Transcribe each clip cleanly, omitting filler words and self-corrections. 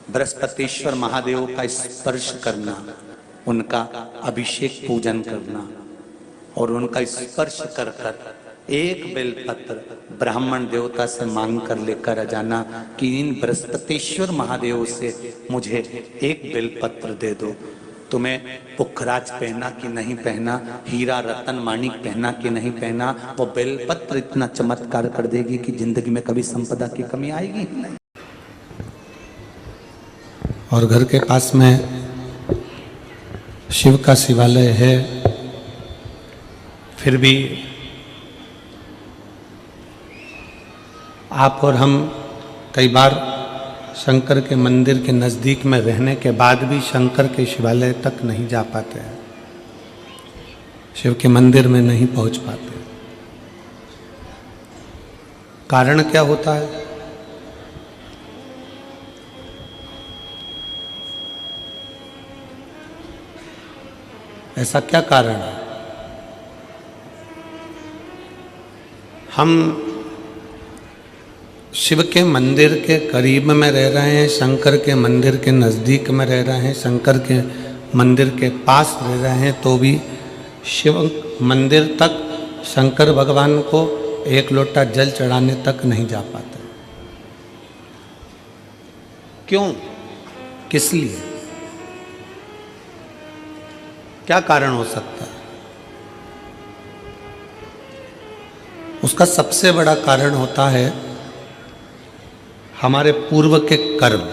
बृहस्पतिश्वर महादेव का स्पर्श करना, उनका अभिषेक पूजन करना और उनका स्पर्श कर कर एक बेलपत्र ब्राह्मण देवता से मांग कर लेकर आ जाना कि इन बृहस्पतिश्वर महादेव से मुझे एक बेलपत्र दे दो। तुम्हें पुखराज पहना कि नहीं पहना, हीरा रतन माणिक पहना कि नहीं पहना, वो बेलपत्र इतना चमत्कार कर देगी कि जिंदगी में कभी संपदा की कमी आएगी ही नहीं। और घर के पास में शिव का शिवालय है, फिर भी आप और हम कई बार शंकर के मंदिर के नज़दीक में रहने के बाद भी शंकर के शिवालय तक नहीं जा पाते हैं, शिव के मंदिर में नहीं पहुंच पाते। कारण क्या होता है? ऐसा क्या कारण है? हम शिव के मंदिर के करीब में रह रहे हैं, शंकर के मंदिर के नज़दीक में रह रहे हैं, शंकर के मंदिर के पास रह रहे हैं, तो भी शिव मंदिर तक शंकर भगवान को एक लोटा जल चढ़ाने तक नहीं जा पाते। क्यों? किस लिए? क्या कारण हो सकता है? उसका सबसे बड़ा कारण होता है हमारे पूर्व के कर्म।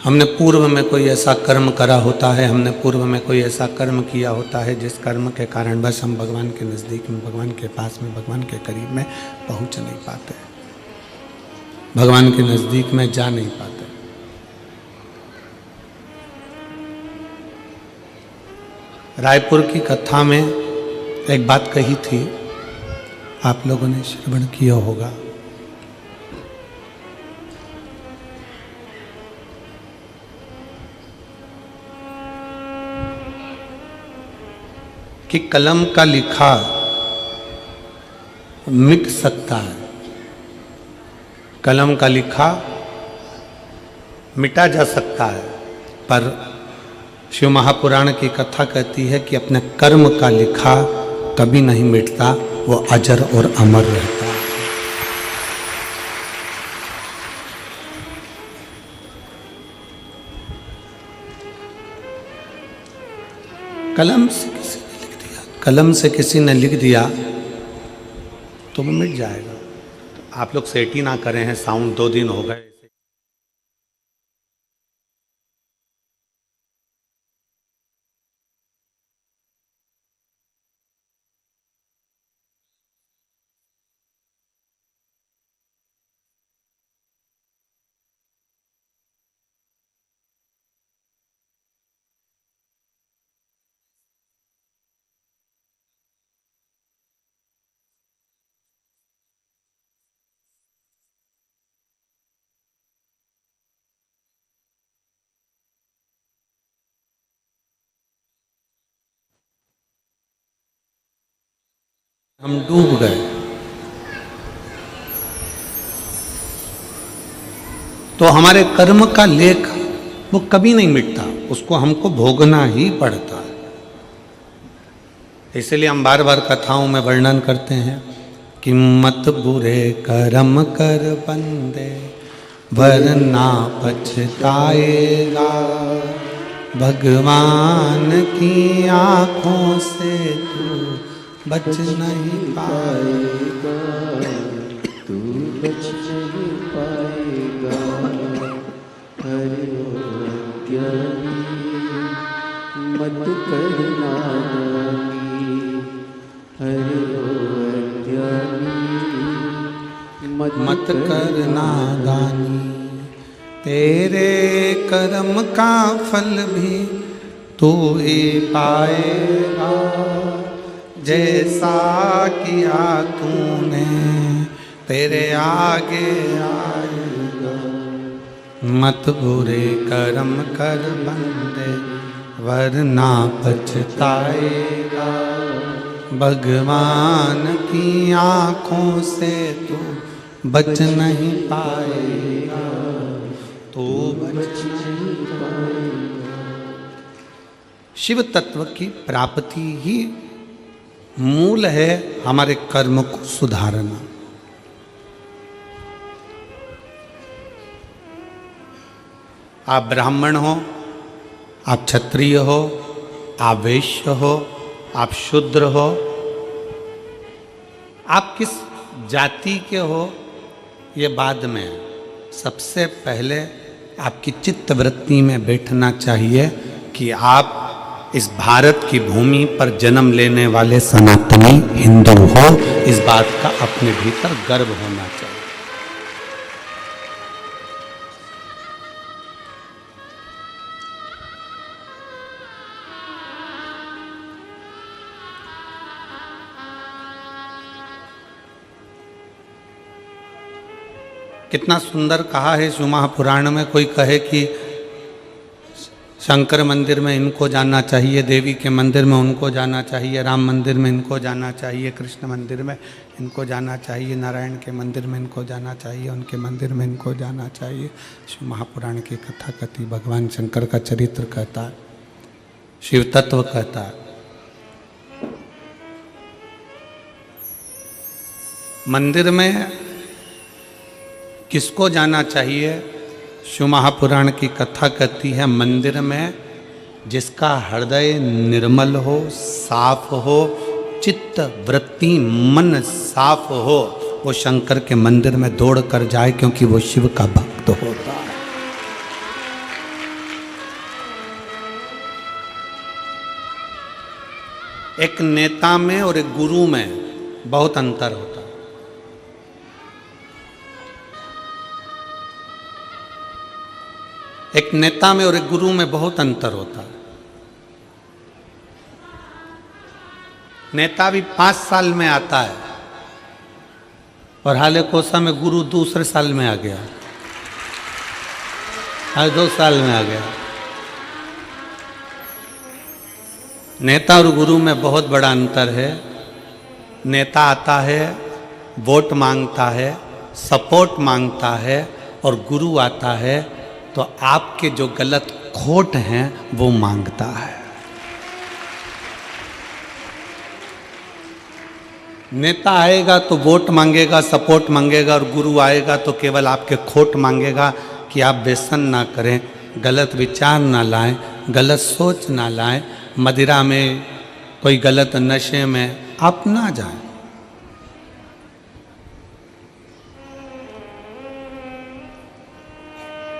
हमने पूर्व में कोई ऐसा कर्म करा होता है, हमने पूर्व में कोई ऐसा कर्म किया होता है जिस कर्म के कारण बस हम भगवान के नज़दीक में, भगवान के पास में, भगवान के करीब में पहुंच नहीं पाते, भगवान के नज़दीक में जा नहीं पाते। रायपुर की कथा में एक बात कही थी, आप लोगों ने श्रवण किया होगा। कि कलम का लिखा मिट सकता है, कलम का लिखा मिटा जा सकता है, पर शिव महापुराण की कथा कहती है कि अपने कर्म का लिखा कभी नहीं मिटता, वो अजर और अमर रहता है। कलम से किसी ने लिख दिया, कलम से किसी ने लिख दिया तो वो मिट जाएगा। तो आप लोग सेट ही ना करें हैं, साउंड 2 दिन हो गए। हम डूब गए। तो हमारे कर्म का लेख वो कभी नहीं मिटता, उसको हमको भोगना ही पड़ता है। इसलिए हम बार बार कथाओं में वर्णन करते हैं कि मत बुरे कर्म कर बंदे वरना पछताएगा, भगवान की आंखों से तू बच नहीं पाएगा, तू बच नहीं पाएगा। हरि ज्ञानी मत करना दानी, हरि ज्ञानी मत करना दानी, तेरे कर्म का फल भी तू ही पाएगा, जैसा किया तूने तेरे आगे आएगा। मत बुरे कर्म कर बंदे वरना पछताएगा। भगवान की आंखों से तू बच नहीं पाएगा, तो बच नहीं पाएगा। शिव तत्व की प्राप्ति ही मूल है हमारे कर्म को सुधारना। आप ब्राह्मण हो, आप क्षत्रिय हो, आप वैश्य हो, आप शूद्र हो, आप किस जाति के हो ये बाद में है। सबसे पहले आपकी चित्त वृत्ति में बैठना चाहिए कि आप इस भारत की भूमि पर जन्म लेने वाले सनातनी हिंदू हो। इस बात का अपने भीतर गर्व होना चाहिए। कितना सुंदर कहा है शिव महापुराण में। कोई कहे कि शंकर मंदिर में इनको जाना चाहिए, देवी के मंदिर में उनको जाना चाहिए, राम मंदिर में इनको जाना चाहिए, कृष्ण मंदिर में इनको जाना चाहिए, नारायण के मंदिर में इनको जाना चाहिए, उनके मंदिर में इनको जाना चाहिए। शिव महापुराण की कथा कहती, भगवान शंकर का चरित्र कहता है, शिव तत्व कहता है। मंदिर में किसको जाना चाहिए? शिव महापुराण की कथा कहती है, मंदिर में जिसका हृदय निर्मल हो, साफ हो, चित्त वृत्ति मन साफ हो, वो शंकर के मंदिर में दौड़ कर जाए, क्योंकि वो शिव का भक्त होता है। एक नेता में और एक गुरु में बहुत अंतर होता है। एक नेता में और एक गुरु में बहुत अंतर होता है। नेता भी 5 साल में आता है और हाले कोसा में गुरु दूसरे साल में आ गया, हर 2 साल में आ गया। नेता और गुरु में बहुत बड़ा अंतर है। नेता आता है, वोट मांगता है, सपोर्ट मांगता है, और गुरु आता है तो आपके जो गलत खोट हैं वो मांगता है। नेता आएगा तो वोट मांगेगा, सपोर्ट मांगेगा, और गुरु आएगा तो केवल आपके खोट मांगेगा कि आप व्यसन ना करें, गलत विचार ना लाएं, गलत सोच ना लाएं, मदिरा में कोई गलत नशे में आप ना जाएं।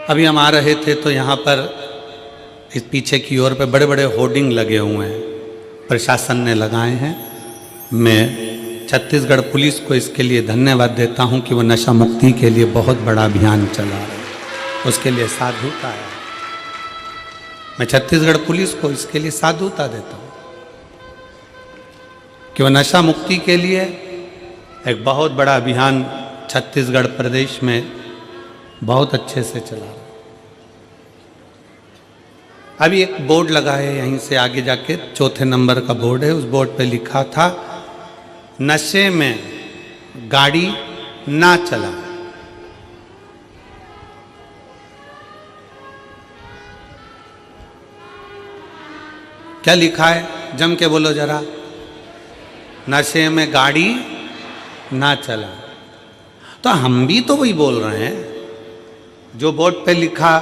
अभी हम आ रहे थे तो यहाँ पर इस पीछे की ओर पे बड़े बड़े होर्डिंग लगे हुए हैं, प्रशासन ने लगाए हैं। मैं छत्तीसगढ़ पुलिस को इसके लिए धन्यवाद देता हूँ कि वो नशा मुक्ति के लिए बहुत बड़ा अभियान चला रहे हैं, उसके लिए साधुता है। मैं छत्तीसगढ़ पुलिस को इसके लिए साधुता देता हूँ कि वो नशा मुक्ति के लिए एक बहुत बड़ा अभियान छत्तीसगढ़ प्रदेश में बहुत अच्छे से चला रहा। अभी एक बोर्ड लगा है यहीं से आगे जाके, 4थे नंबर का बोर्ड है, उस बोर्ड पे लिखा था, नशे में गाड़ी ना चला। क्या लिखा है? जम के बोलो जरा। नशे में गाड़ी ना चला। तो हम भी तो वही बोल रहे हैं जो बोर्ड पे लिखा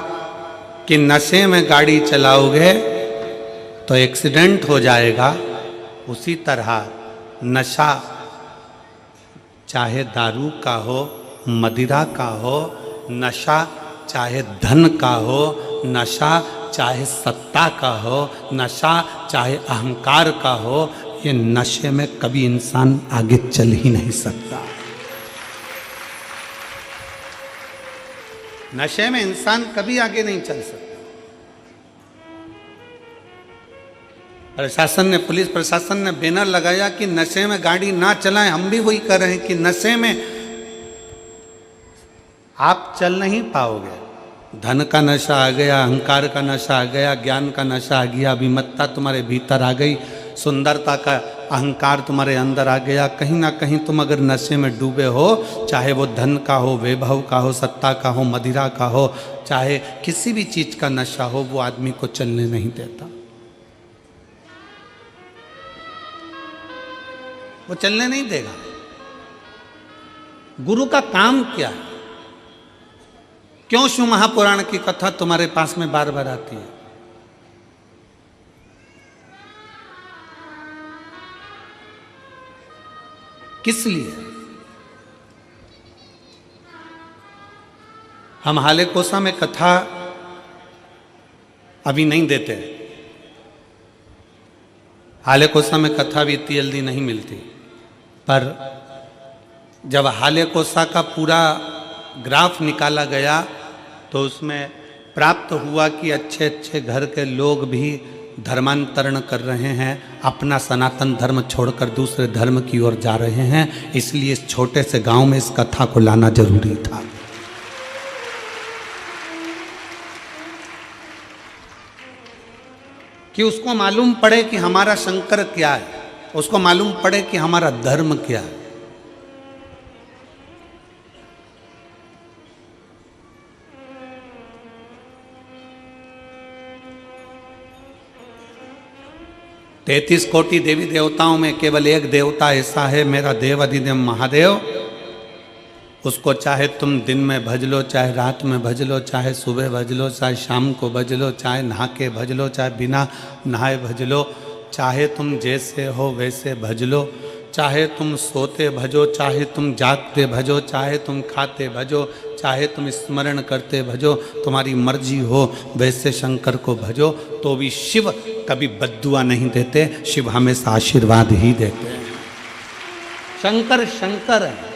कि नशे में गाड़ी चलाओगे तो एक्सीडेंट हो जाएगा। उसी तरह नशा चाहे दारू का हो, मदिरा का हो, नशा चाहे धन का हो, नशा चाहे सत्ता का हो, नशा चाहे अहंकार का हो, ये नशे में कभी इंसान आगे चल ही नहीं सकता। नशे में इंसान कभी आगे नहीं चल सकता। प्रशासन ने, पुलिस प्रशासन ने बैनर लगाया कि नशे में गाड़ी ना चलाएं। हम भी वही कर रहे हैं कि नशे में आप चल नहीं पाओगे। धन का नशा आ गया, अहंकार का नशा आ गया, ज्ञान का नशा आ गया, अभिमत्ता तुम्हारे भीतर आ गई, सुंदरता का अहंकार तुम्हारे अंदर आ गया। कहीं ना कहीं तुम अगर नशे में डूबे हो, चाहे वो धन का हो, वैभव का हो, सत्ता का हो, मदिरा का हो, चाहे किसी भी चीज का नशा हो, वो आदमी को चलने नहीं देता, वो चलने नहीं देगा। गुरु का काम क्या है? क्यों शिव महापुराण की कथा तुम्हारे पास में बार बार आती है? किस लिए? हम हाले कोसा में कथा अभी नहीं देते, हाले कोसा में कथा भी इतनी जल्दी नहीं मिलती, पर जब हाले कोसा का पूरा ग्राफ निकाला गया तो उसमें प्राप्त हुआ कि अच्छे अच्छे घर के लोग भी धर्मांतरण कर रहे हैं, अपना सनातन धर्म छोड़कर दूसरे धर्म की ओर जा रहे हैं। इसलिए इस छोटे से गांव में इस कथा को लाना जरूरी था। कि उसको मालूम पड़े कि हमारा शंकर क्या है, उसको मालूम पड़े कि हमारा धर्म क्या है। तैतीस कोटि देवी देवताओं में केवल एक देवता ऐसा है, मेरा देव अधिदेव महादेव। उसको चाहे तुम दिन में भज लो, चाहे रात में भज लो, चाहे सुबह भज लो, चाहे शाम को भज लो, चाहे नहा के भज लो, चाहे बिना नहाए भज लो, चाहे तुम जैसे हो वैसे भज लो, चाहे तुम सोते भजो, चाहे तुम जागते भजो, चाहे तुम खाते भजो, चाहे तुम स्मरण करते भजो, तुम्हारी मर्जी हो वैसे शंकर को भजो। तो भी शिव कभी बद्दुआ नहीं देते, शिव हमेशा आशीर्वाद ही देते हैं। शंकर शंकर है।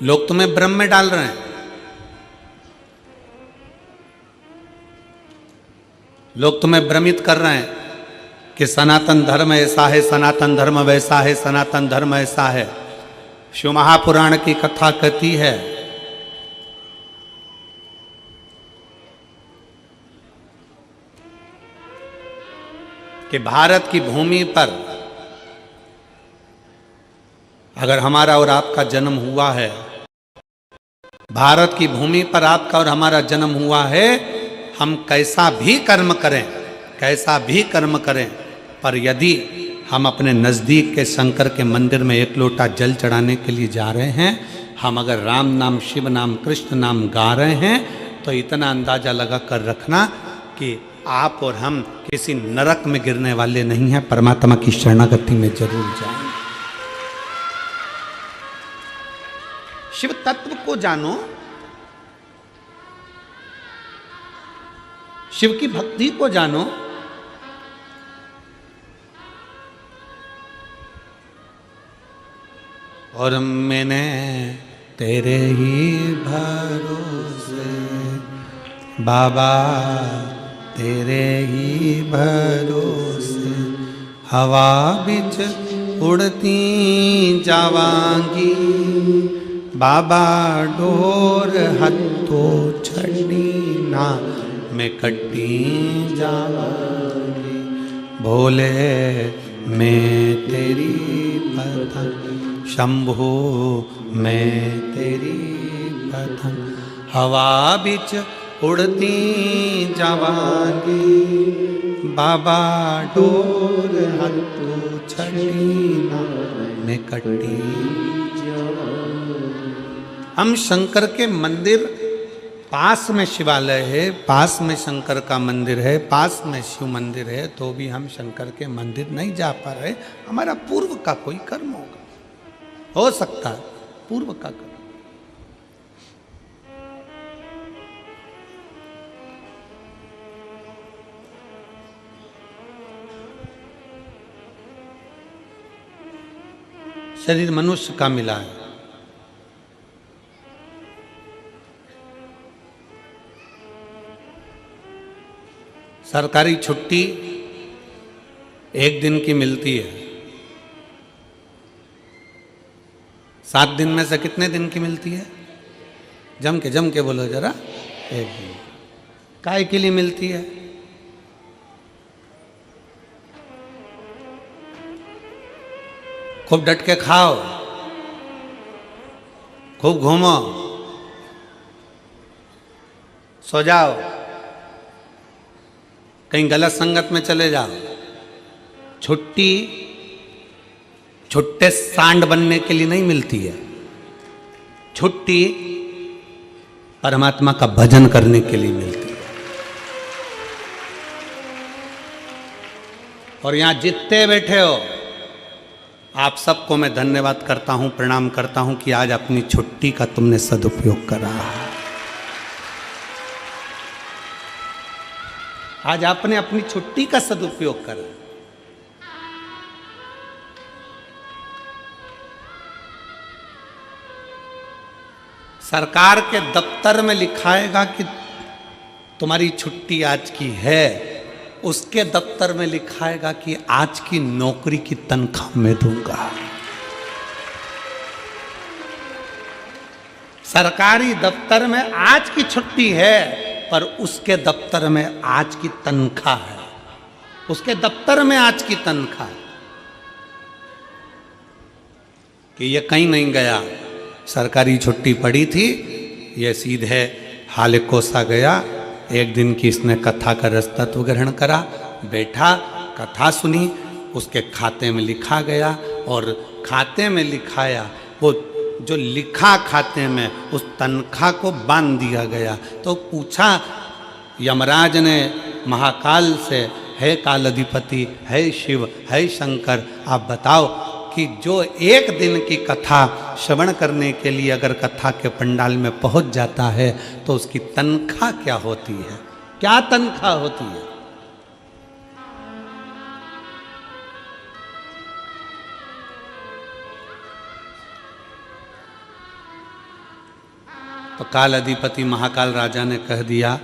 लोग तुम्हें भ्रम में डाल रहे हैं, लोग तुम्हें भ्रमित कर रहे हैं कि सनातन धर्म ऐसा है, सनातन धर्म वैसा है, सनातन धर्म ऐसा है। शिव महापुराण की कथा कहती है कि भारत की भूमि पर अगर हमारा और आपका जन्म हुआ है, भारत की भूमि पर आपका और हमारा जन्म हुआ है, हम कैसा भी कर्म करें, कैसा भी कर्म करें, पर यदि हम अपने नज़दीक के शंकर के मंदिर में एक लोटा जल चढ़ाने के लिए जा रहे हैं, हम अगर राम नाम, शिव नाम, कृष्ण नाम गा रहे हैं, तो इतना अंदाजा लगा कर रखना कि आप और हम किसी नरक में गिरने वाले नहीं हैं, परमात्मा की शरणागति में जरूर जाएं। शिव तत्व को जानो, शिव की भक्ति को जानो। और मैंने तेरे ही भरोसे बाबा, तेरे ही भरोसे हवा बिच उड़ती जावांगी, बाबा डोर हथो छड़ी ना मैं कट्टी जावांगी, भोले मैं तेरी पतंग, शंभू मैं तेरी पतंग, हवा बिच उड़ती जावांगी, बाबा डोर हथो छड़ी ना मैं कट्टी। हम शंकर के मंदिर, पास में शिवालय है, पास में शंकर का मंदिर है, पास में शिव मंदिर है, तो भी हम शंकर के मंदिर नहीं जा पा रहे। हमारा पूर्व का कोई कर्म होगा, हो सकता है पूर्व का कर्म। शरीर मनुष्य का मिला है, सरकारी छुट्टी एक दिन की मिलती है। 7 दिन में से कितने दिन की मिलती है? जम के बोलो जरा। एक दिन। काय के लिए मिलती है? खूब डट के खाओ, खूब घूमो, सो जाओ, कहीं गलत संगत में चले जाओ। छुट्टी छुट्टे सांड बनने के लिए नहीं मिलती है। छुट्टी परमात्मा का भजन करने के लिए मिलती है। और यहां जितने बैठे हो, आप सबको मैं धन्यवाद करता हूं, प्रणाम करता हूं कि आज अपनी छुट्टी का तुमने सदुपयोग करा। आज आपने अपनी छुट्टी का सदुपयोग करा। सरकार के दफ्तर में लिखाएगा कि तुम्हारी छुट्टी आज की है, उसके दफ्तर में लिखाएगा कि आज की नौकरी की तनख्वाह मैं दूंगा। सरकारी दफ्तर में आज की छुट्टी है, पर उसके दफ्तर में आज की तनख्वाह है। उसके दफ्तर में आज की तनख्वाह कि ये कहीं नहीं गया, सरकारी छुट्टी पड़ी थी, ये सीधे हालेकोसा गया। एक दिन की इसने कथा का रसतत्व ग्रहण करा, बैठा, कथा सुनी, उसके खाते में लिखा गया और खाते में लिखाया। वो जो लिखा खाते में, उस तनख्वाह को बांध दिया गया। तो पूछा यमराज ने महाकाल से, है काल अधिपति, है शिव, है शंकर, आप बताओ कि जो एक दिन की कथा श्रवण करने के लिए अगर कथा के पंडाल में पहुंच जाता है तो उसकी तनख्वाह क्या होती है? क्या तनख्वाह होती है? तो काल अधिपति महाकाल राजा ने कह दिया,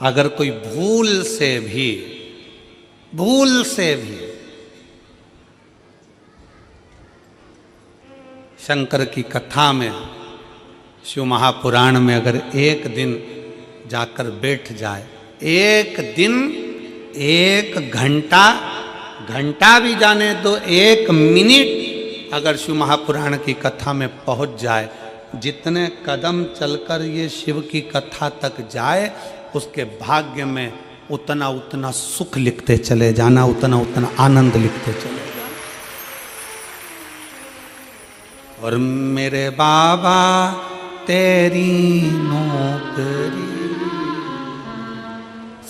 अगर कोई भूल से भी शंकर की कथा में, शिव महापुराण में अगर एक दिन जाकर बैठ जाए, एक दिन, एक घंटा भी जाने तो, एक मिनट अगर शिव महापुराण की कथा में पहुंच जाए, जितने कदम चलकर ये शिव की कथा तक जाए, उसके भाग्य में उतना उतना सुख लिखते चले जाना, उतना उतना आनंद लिखते चले जाना। और मेरे बाबा तेरी नौकरी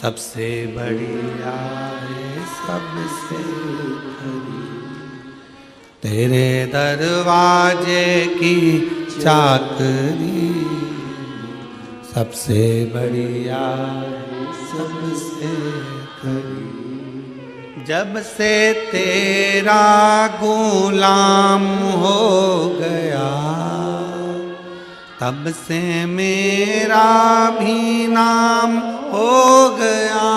सबसे बढ़िया है, सबसे खरी, तेरे दरवाजे की चाकरी सबसे बढ़िया है, सबसे खरी। जब से तेरा गुलाम हो गया, तब से मेरा भी नाम हो गया।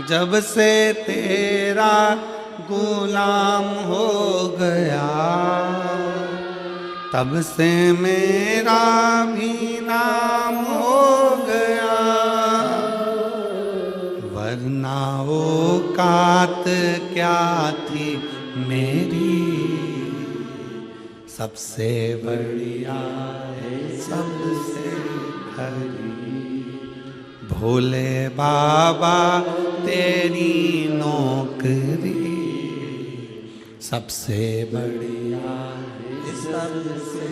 जब से तेरा गुलाम हो गया, तब से मेरा भी नाम हो गया। वरना औकात क्या थी मेरी, सबसे बढ़िया है, सबसे खरी। भोले बाबा तेरी नौकरी सबसे बढ़िया है, सबसे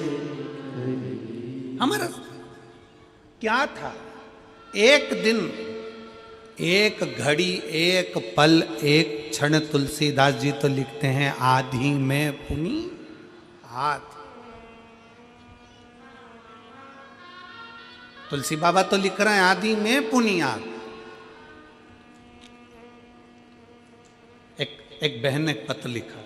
खरी। हमारा क्या था? एक दिन, एक घड़ी, एक पल, एक क्षण। तुलसीदास जी तो लिखते हैं, आधी में पुनी हाथ। तुलसी बाबा तो लिख रहे हैं, आधी में पुनी हाथ। एक बहन ने एक पत्र लिखा,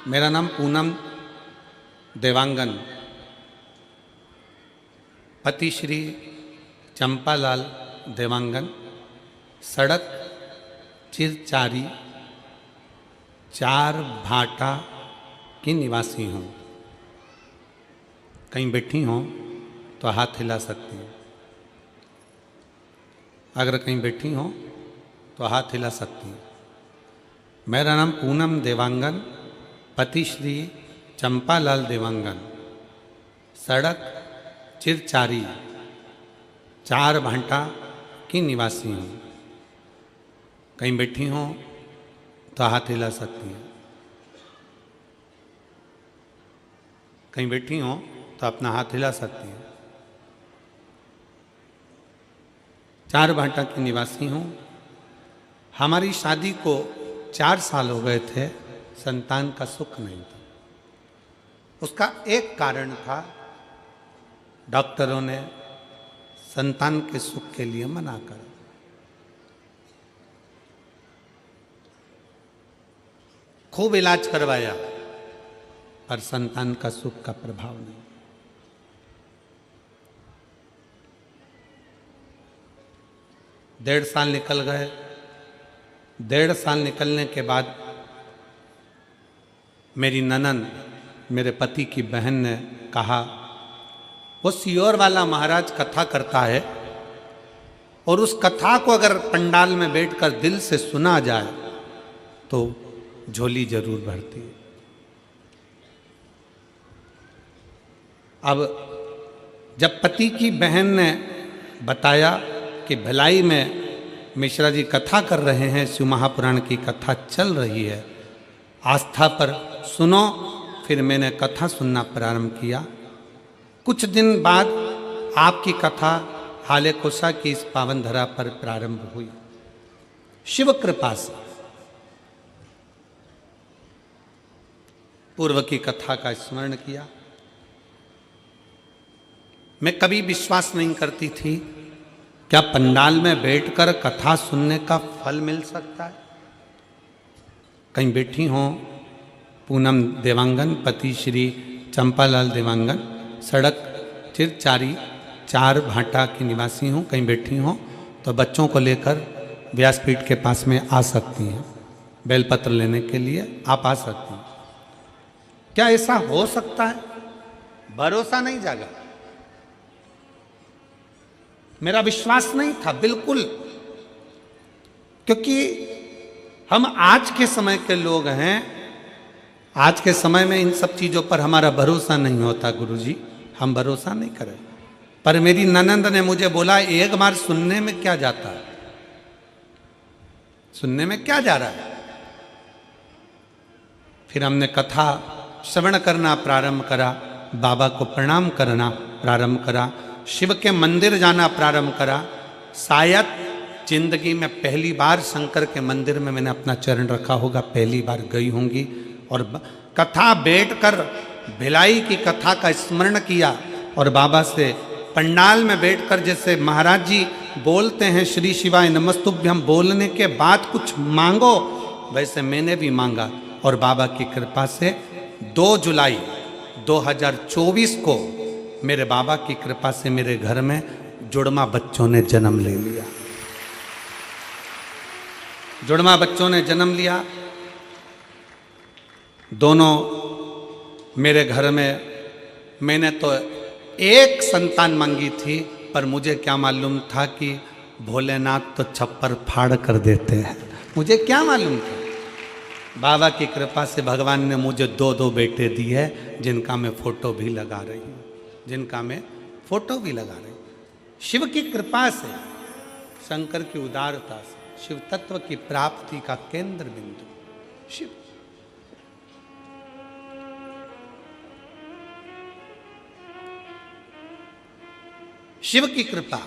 मेरा नाम पूनम देवांगन, पति श्री चंपालाल देवांगन, सड़क चिरचारी 4 भाटा की निवासी हूँ। कहीं बैठी हो तो हाथ हिला सकती हैं। अगर कहीं बैठी हो तो हाथ हिला सकती हैं। मेरा नाम पूनम देवांगन, पति श्री चंपालाल देवांगन, सड़क चिरचारी 4 भाटा की निवासी हूँ। कहीं बैठी हो तो हाथ हिला सकती हैं। कहीं बैठी हो तो अपना हाथ हिला सकती हैं। 4 भाटा की निवासी हूँ। हमारी शादी को 4 साल हो गए थे, संतान का सुख नहीं था। उसका एक कारण था, डॉक्टरों ने संतान के सुख के लिए मना कर। खूब इलाज करवाया पर संतान का सुख का प्रभाव नहीं। 1.5 साल निकल गए। 1.5 साल निकलने के बाद मेरी ननंद, मेरे पति की बहन ने कहा, वो सियोर वाला महाराज कथा करता है और उस कथा को अगर पंडाल में बैठकर दिल से सुना जाए तो झोली जरूर भरती है। अब जब पति की बहन ने बताया कि भिलाई में मिश्रा जी कथा कर रहे हैं, शिव महापुराण की कथा चल रही है, आस्था पर सुनो, फिर मैंने कथा सुनना प्रारंभ किया। कुछ दिन बाद आपकी कथा हाले कोसा की इस पावन धरा पर प्रारंभ हुई। शिव कृपा से पूर्व की कथा का स्मरण किया। मैं कभी विश्वास नहीं करती थी क्या पंडाल में बैठकर कथा सुनने का फल मिल सकता है। कहीं बैठी हो पूनम देवांगन, पति श्री चंपालाल देवांगन, सड़क चिरचारी 4 भाटा की निवासी हूँ। कहीं बैठी हो तो बच्चों को लेकर व्यासपीठ के पास में आ सकती हैं। बेलपत्र लेने के लिए आप आ सकती हैं। क्या ऐसा हो सकता है? भरोसा नहीं जागा, मेरा विश्वास नहीं था बिल्कुल, क्योंकि हम आज के समय के लोग हैं। आज के समय में इन सब चीजों पर हमारा भरोसा नहीं होता गुरुजी, हम भरोसा नहीं करें। पर मेरी ननंद ने मुझे बोला, एक बार सुनने में क्या जाता है, सुनने में क्या जा रहा है। फिर हमने कथा श्रवण करना प्रारंभ करा, बाबा को प्रणाम करना प्रारंभ करा, शिव के मंदिर जाना प्रारंभ करा। शायद जिंदगी में पहली बार शंकर के मंदिर में मैंने अपना चरण रखा होगा, पहली बार गई होंगी। और कथा बैठकर भिलाई की कथा का स्मरण किया और बाबा से पंडाल में बैठकर जैसे महाराज जी बोलते हैं श्री शिवाय नमस्तुभ्यम, बोलने के बाद कुछ मांगो, वैसे मैंने भी मांगा। और बाबा की कृपा से 2 जुलाई 2024 को मेरे बाबा की कृपा से मेरे घर में जुड़वा बच्चों ने जन्म ले लिया। जुड़वा बच्चों ने जन्म लिया। दोनों मेरे घर में, मैंने तो एक संतान मांगी थी, पर मुझे क्या मालूम था कि भोलेनाथ तो छप्पर फाड़ कर देते हैं। मुझे क्या मालूम था। बाबा की कृपा से भगवान ने मुझे 2 बेटे दिए हैं, जिनका मैं फोटो भी लगा रही हूँ, जिनका मैं फोटो भी लगा रही हूँ। शिव की कृपा से, शंकर की उदारता से, शिव तत्व की प्राप्ति का केंद्र बिंदु शिव। शिव की कृपा।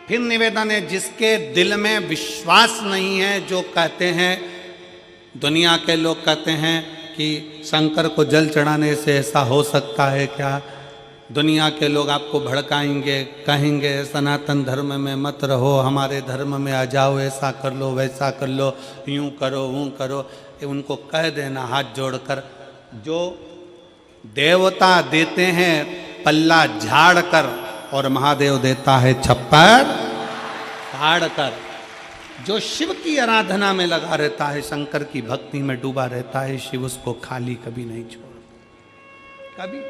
फिर निवेदन है, जिसके दिल में विश्वास नहीं है, जो कहते हैं, दुनिया के लोग कहते हैं कि शंकर को जल चढ़ाने से ऐसा हो सकता है क्या, दुनिया के लोग आपको भड़काएंगे, कहेंगे सनातन धर्म में मत रहो, हमारे धर्म में आ जाओ, ऐसा कर लो, वैसा कर लो, यूं करो, वो करो। कि उनको कह देना हाथ जोड़कर, जो देवता देते हैं पल्ला झाड़ कर और महादेव देता है छप्पर फाड़ कर। जो शिव की आराधना में लगा रहता है, शंकर की भक्ति में डूबा रहता है, शिव उसको खाली कभी नहीं छोड़, कभी।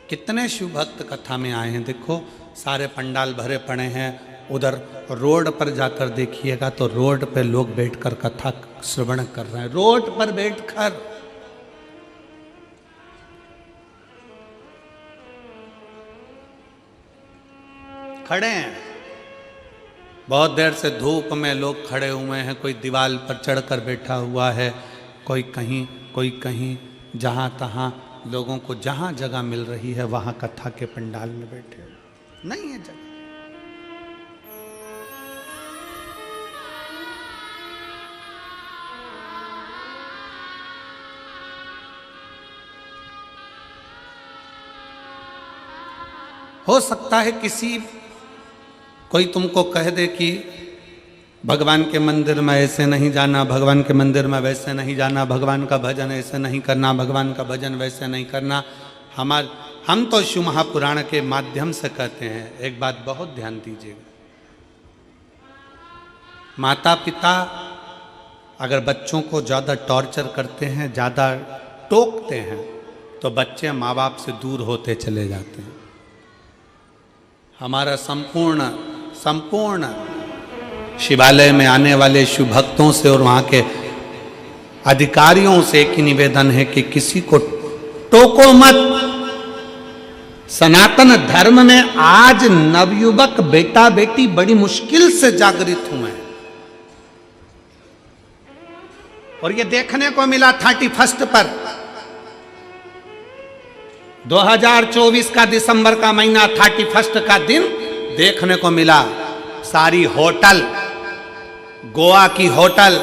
कितने शिव भक्त कथा में आए हैं, देखो सारे पंडाल भरे पड़े हैं। उधर रोड पर जाकर देखिएगा तो रोड पे लोग बैठकर कथा श्रवण कर रहे हैं, रोड पर बैठकर। खड़े हैं, बहुत देर से धूप में लोग खड़े हुए हैं, कोई दीवार पर चढ़कर बैठा हुआ है, कोई कहीं, जहां तहां लोगों को जहां जगह मिल रही है वहां कथा के पंडाल में बैठे। नहीं है जगह। हो सकता है कोई तुमको कह दे कि भगवान के मंदिर में ऐसे नहीं जाना, भगवान के मंदिर में वैसे नहीं जाना, भगवान का भजन ऐसे नहीं करना, भगवान का भजन वैसे नहीं करना। हम तो शिव महापुराण के माध्यम से कहते हैं, एक बात बहुत ध्यान दीजिएगा, माता पिता अगर बच्चों को ज़्यादा टॉर्चर करते हैं, ज़्यादा टोकते हैं, तो बच्चे माँ बाप से दूर होते चले जाते हैं। हमारा संपूर्ण शिवालय में आने वाले शिव भक्तों से और वहाँ के अधिकारियों से एक ही निवेदन है कि किसी को टोको मत। सनातन धर्म में आज नवयुवक बेटा बेटी बड़ी मुश्किल से जागृत हुए हैं, और ये देखने को मिला 31 पर 2024 का दिसंबर का महीना 31 का दिन देखने को मिला। सारी होटल, गोवा की होटल,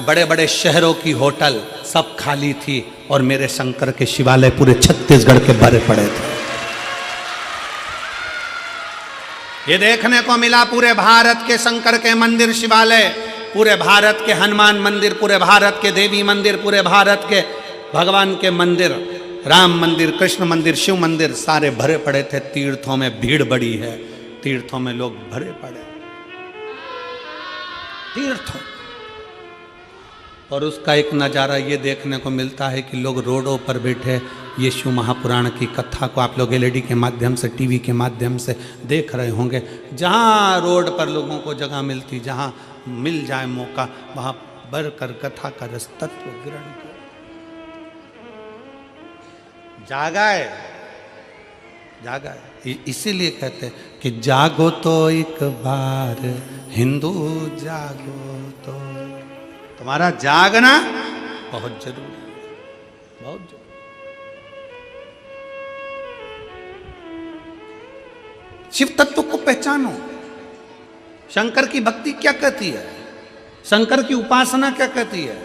बड़े बड़े शहरों की होटल सब खाली थी, और मेरे शंकर के शिवालय पूरे छत्तीसगढ़ के भरे पड़े थे। ये देखने को मिला पूरे भारत के शंकर के मंदिर शिवालय, पूरे भारत के हनुमान मंदिर, पूरे भारत के देवी मंदिर, पूरे भारत के भगवान के मंदिर, राम मंदिर, कृष्ण मंदिर, शिव मंदिर सारे भरे पड़े थे। तीर्थों में भीड़ बड़ी है, तीर्थों में लोग भरे पड़े, तीर्थों। और उसका एक नज़ारा ये देखने को मिलता है कि लोग रोडों पर बैठे ये शिव महापुराण की कथा को आप लोग एलईडी के माध्यम से, टीवी के माध्यम से देख रहे होंगे। जहाँ रोड पर लोगों को जगह मिलती, जहाँ मिल जाए मौका, वहाँ बढ़कर कथा का रस तत्व ग्रहण करें। जागा है, इसीलिए कहते हैं कि जागो तो एक बार हिंदू जागो, तो तुम्हारा जागना बहुत जरूरी है, बहुत जरूरी। शिव तत्व को पहचानो। शंकर की भक्ति क्या कहती है, शंकर की उपासना क्या कहती है,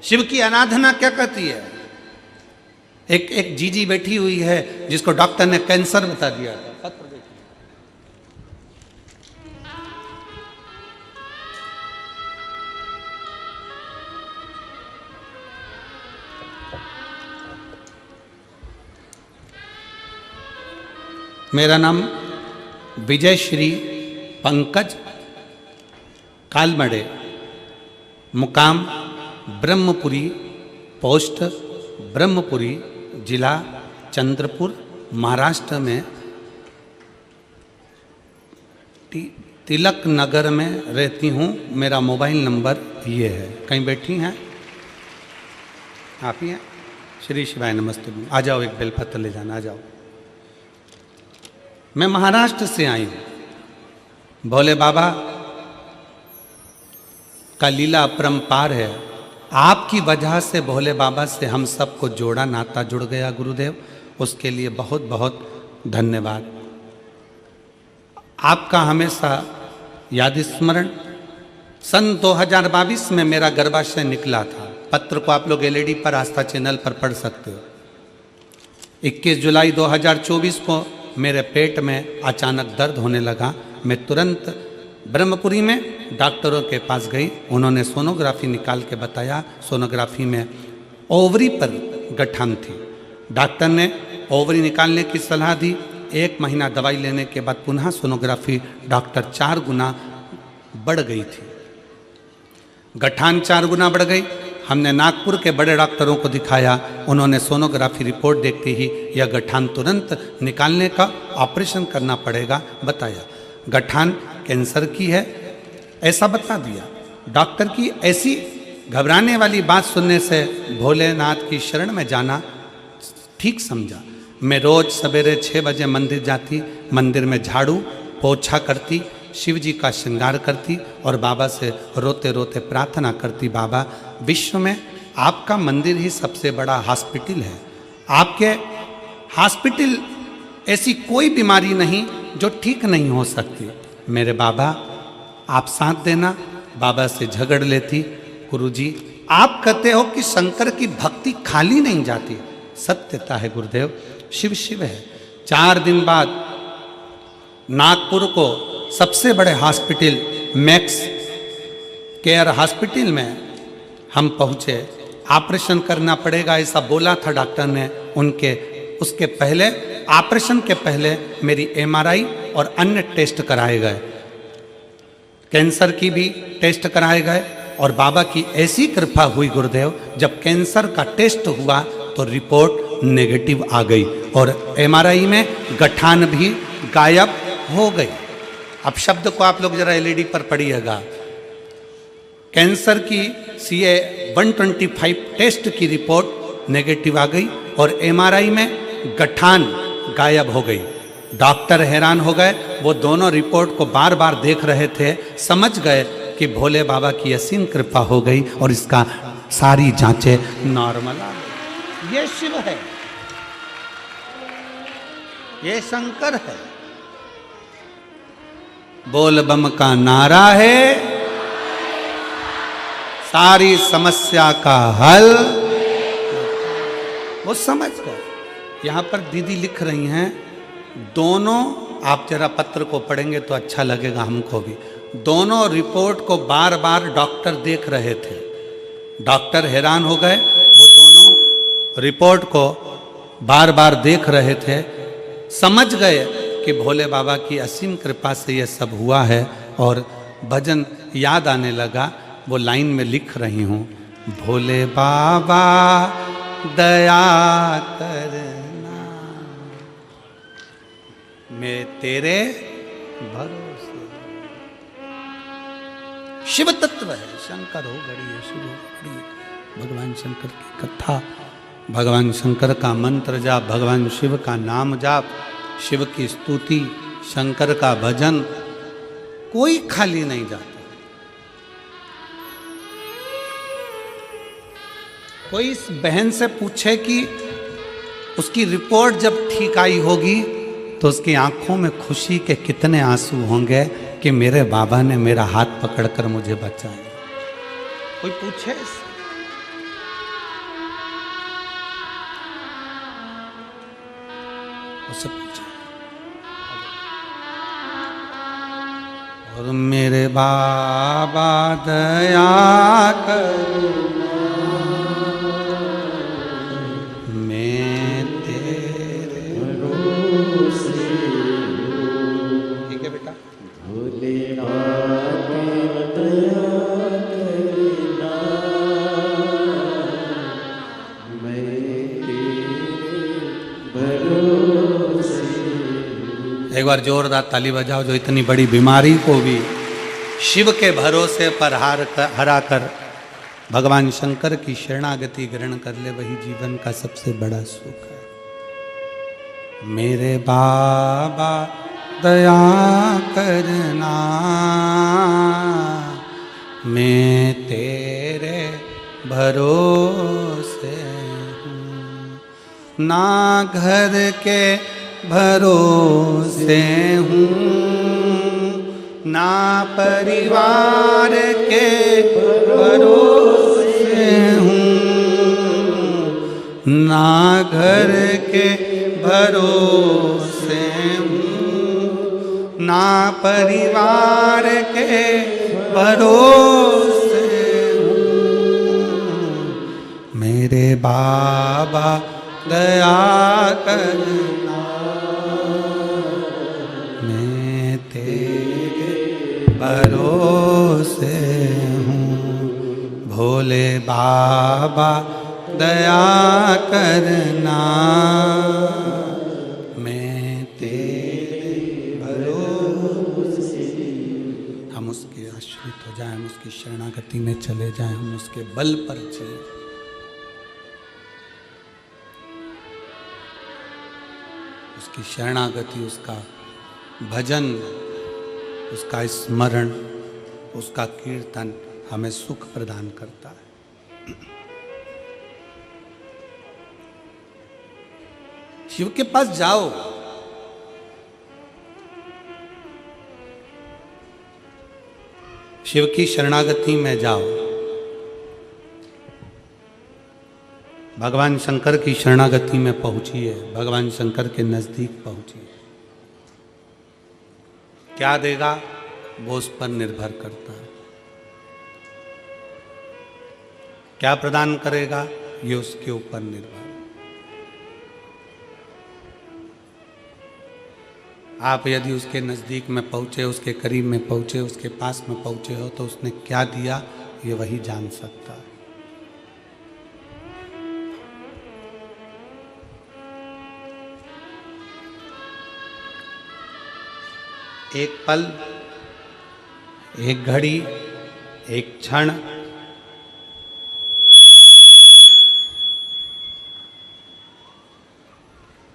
शिव की आराधना क्या कहती है। एक जीजी बैठी हुई है जिसको डॉक्टर ने कैंसर बता दिया था, पत्र देखिए। मेरा नाम विजय श्री पंकज कालमड़े, मुकाम ब्रह्मपुरी, पोस्ट ब्रह्मपुरी, जिला चंद्रपुर, महाराष्ट्र में तिलक नगर में रहती हूँ। मेरा मोबाइल नंबर ये है। कहीं बैठी हैं आप ही हैं? श्री शिवाय नमस्ते। आ जाओ, एक बेलपत्र ले जाना, आ जाओ। मैं महाराष्ट्र से आई हूँ। भोले बाबा का लीला अपरंपार है। आपकी वजह से भोले बाबा से हम सबको जोड़ा, नाता जुड़ गया गुरुदेव, उसके लिए बहुत बहुत धन्यवाद। आपका हमेशा याद स्मरण। सन 2022 में मेरा गर्भाशय निकला था। पत्र को आप लोग एलईडी पर आस्था चैनल पर पढ़ सकते हो। 21 जुलाई 2024 को मेरे पेट में अचानक दर्द होने लगा। मैं तुरंत ब्रह्मपुरी में डॉक्टरों के पास गई, उन्होंने सोनोग्राफी निकाल के बताया, सोनोग्राफी में ओवरी पर गठान थी। डॉक्टर ने ओवरी निकालने की सलाह दी। 1 महीना दवाई लेने के बाद पुनः सोनोग्राफी डॉक्टर 4 गुना बढ़ गई थी, गठान 4 गुना बढ़ गई। हमने नागपुर के बड़े डॉक्टरों को दिखाया, उन्होंने सोनोग्राफी रिपोर्ट देखते ही यह गठान तुरंत निकालने का ऑपरेशन करना पड़ेगा बताया। गठान कैंसर की है ऐसा बता दिया। डॉक्टर की ऐसी घबराने वाली बात सुनने से भोलेनाथ की शरण में जाना ठीक समझा। मैं रोज सवेरे 6 बजे मंदिर जाती, मंदिर में झाड़ू पोछा करती, शिव जी का श्रृंगार करती और बाबा से रोते रोते प्रार्थना करती, बाबा विश्व में आपका मंदिर ही सबसे बड़ा हॉस्पिटल है, आपके हॉस्पिटल ऐसी कोई बीमारी नहीं जो ठीक नहीं हो सकती। मेरे बाबा आप साथ देना। बाबा से झगड़ लेती, गुरुजी आप कहते हो कि शंकर की भक्ति खाली नहीं जाती, सत्यता है गुरुदेव, शिव शिव है। 4 दिन बाद नागपुर को सबसे बड़े हॉस्पिटल मैक्स केयर हॉस्पिटल में हम पहुंचे। ऑपरेशन करना पड़ेगा ऐसा बोला था डॉक्टर ने। उसके पहले ऑपरेशन के पहले मेरी MRI और अन्य टेस्ट कराए गए, कैंसर की भी टेस्ट कराए गए और बाबा की ऐसी कृपा हुई गुरुदेव, जब कैंसर का टेस्ट हुआ तो रिपोर्ट नेगेटिव आ गई और MRI में गठान भी गायब हो गई। अब शब्द को आप लोग जरा LED पर पढ़िएगा। कैंसर की CA 125 टेस्ट की रिपोर्ट नेगेटिव आ गई और MRI में गठान गायब हो गई। डॉक्टर हैरान हो गए, वो दोनों रिपोर्ट को बार बार देख रहे थे, समझ गए कि भोले बाबा की असीम कृपा हो गई और इसका सारी जांचें नॉर्मल आ गई। ये शिव है, ये शंकर है। बोल बम का नारा है, सारी समस्या का हल वो समझ गए। यहां पर दीदी लिख रही हैं, दोनों, आप जरा पत्र को पढ़ेंगे तो अच्छा लगेगा हमको भी, दोनों रिपोर्ट को बार बार डॉक्टर देख रहे थे। डॉक्टर हैरान हो गए, वो दोनों रिपोर्ट को बार बार देख रहे थे, समझ गए कि भोले बाबा की असीम कृपा से ये सब हुआ है और भजन याद आने लगा। वो लाइन में लिख रही हूँ, भोले बाबा दया करना, मैं तेरे भरोसे। शिव तत्व है, शंकर हो गड़ी है, शिव हो गड़ी है। भगवान शंकर की कथा, भगवान शंकर का मंत्र जाप, भगवान शिव का नाम जाप, शिव की स्तुति, शंकर का भजन, कोई खाली नहीं जाता। कोई इस बहन से पूछे कि उसकी रिपोर्ट जब ठीक आई होगी तो उसकी आंखों में खुशी के कितने आंसू होंगे कि मेरे बाबा ने मेरा हाथ पकड़कर मुझे बचाया। कोई पूछे इससे? उससे पूछे। और मेरे बाबा दया कर, एक बार जोरदार ताली बजाओ जो इतनी बड़ी बीमारी को भी शिव के भरोसे पर हरा कर भगवान शंकर की शरणागति ग्रहण कर ले, वही जीवन का सबसे बड़ा सुख है। मेरे बाबा दया करना, मैं तेरे भरोसे हूँ, ना घर के भरोसे हूँ, ना परिवार के भरोसे हूँ, ना घर के भरोसे हूँ, ना परिवार के भरोसे मेरे बाबा दया करना, मैं तेरे भरोसे हूँ। भोले बाबा दया करना, मैं तेरे भरोसे। हम उसके आश्रित हो जाएं, हम उसकी शरणागति में चले जाएं, हम उसके बल पर चले। उसकी शरणागति, उसका भजन, उसका स्मरण, उसका कीर्तन हमें सुख प्रदान करता है। शिव के पास जाओ, शिव की शरणागति में जाओ, भगवान शंकर की शरणागति में पहुंचिए, भगवान शंकर के नजदीक पहुंचिए। क्या देगा वो उस पर निर्भर करता है, क्या प्रदान करेगा ये उसके ऊपर निर्भर। आप यदि उसके नजदीक में पहुंचे, उसके करीब में पहुंचे, उसके पास में पहुंचे हो तो उसने क्या दिया ये वही जान सकता है। एक पल, एक घड़ी, एक क्षण,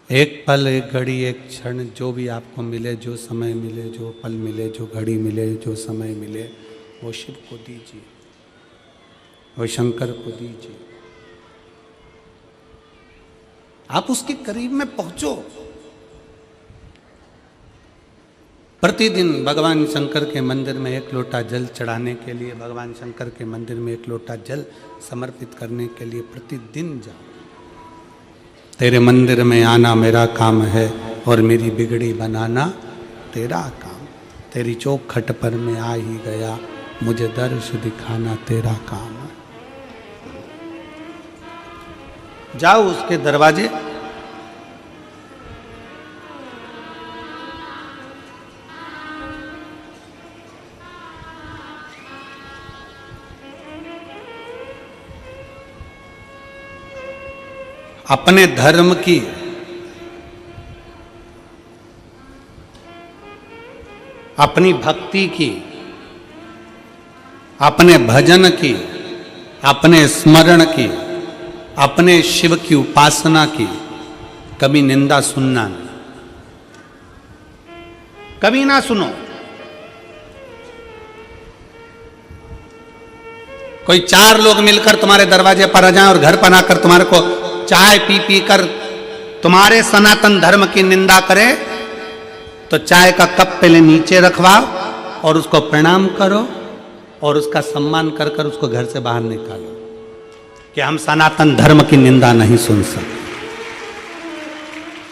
एक पल, एक घड़ी, एक क्षण, जो भी आपको मिले, जो समय मिले, जो पल मिले, जो घड़ी मिले, जो समय मिले, वो शिव को दीजिए, वो शंकर को दीजिए। आप उसके करीब में पहुंचो। प्रतिदिन भगवान शंकर के मंदिर में एक लोटा जल चढ़ाने के लिए, भगवान शंकर के मंदिर में एक लोटा जल समर्पित करने के लिए प्रतिदिन जाओ। तेरे मंदिर में आना मेरा काम है और मेरी बिगड़ी बनाना तेरा काम। तेरी चौखट पर मैं आ ही गया, मुझे दर्श दिखाना तेरा काम है। जाओ उसके दरवाजे, अपने धर्म की, अपनी भक्ति की, अपने भजन की, अपने स्मरण की, अपने शिव की उपासना की कभी निंदा सुनना नहीं, कभी ना सुनो। कोई चार लोग मिलकर तुम्हारे दरवाजे पर आ जाएं और घर पर आकर तुम्हारे को चाय पी पी कर तुम्हारे सनातन धर्म की निंदा करे तो चाय का कप पहले नीचे रखवाओ और उसको प्रणाम करो और उसका सम्मान कर कर उसको घर से बाहर निकालो कि हम सनातन धर्म की निंदा नहीं सुन सकते।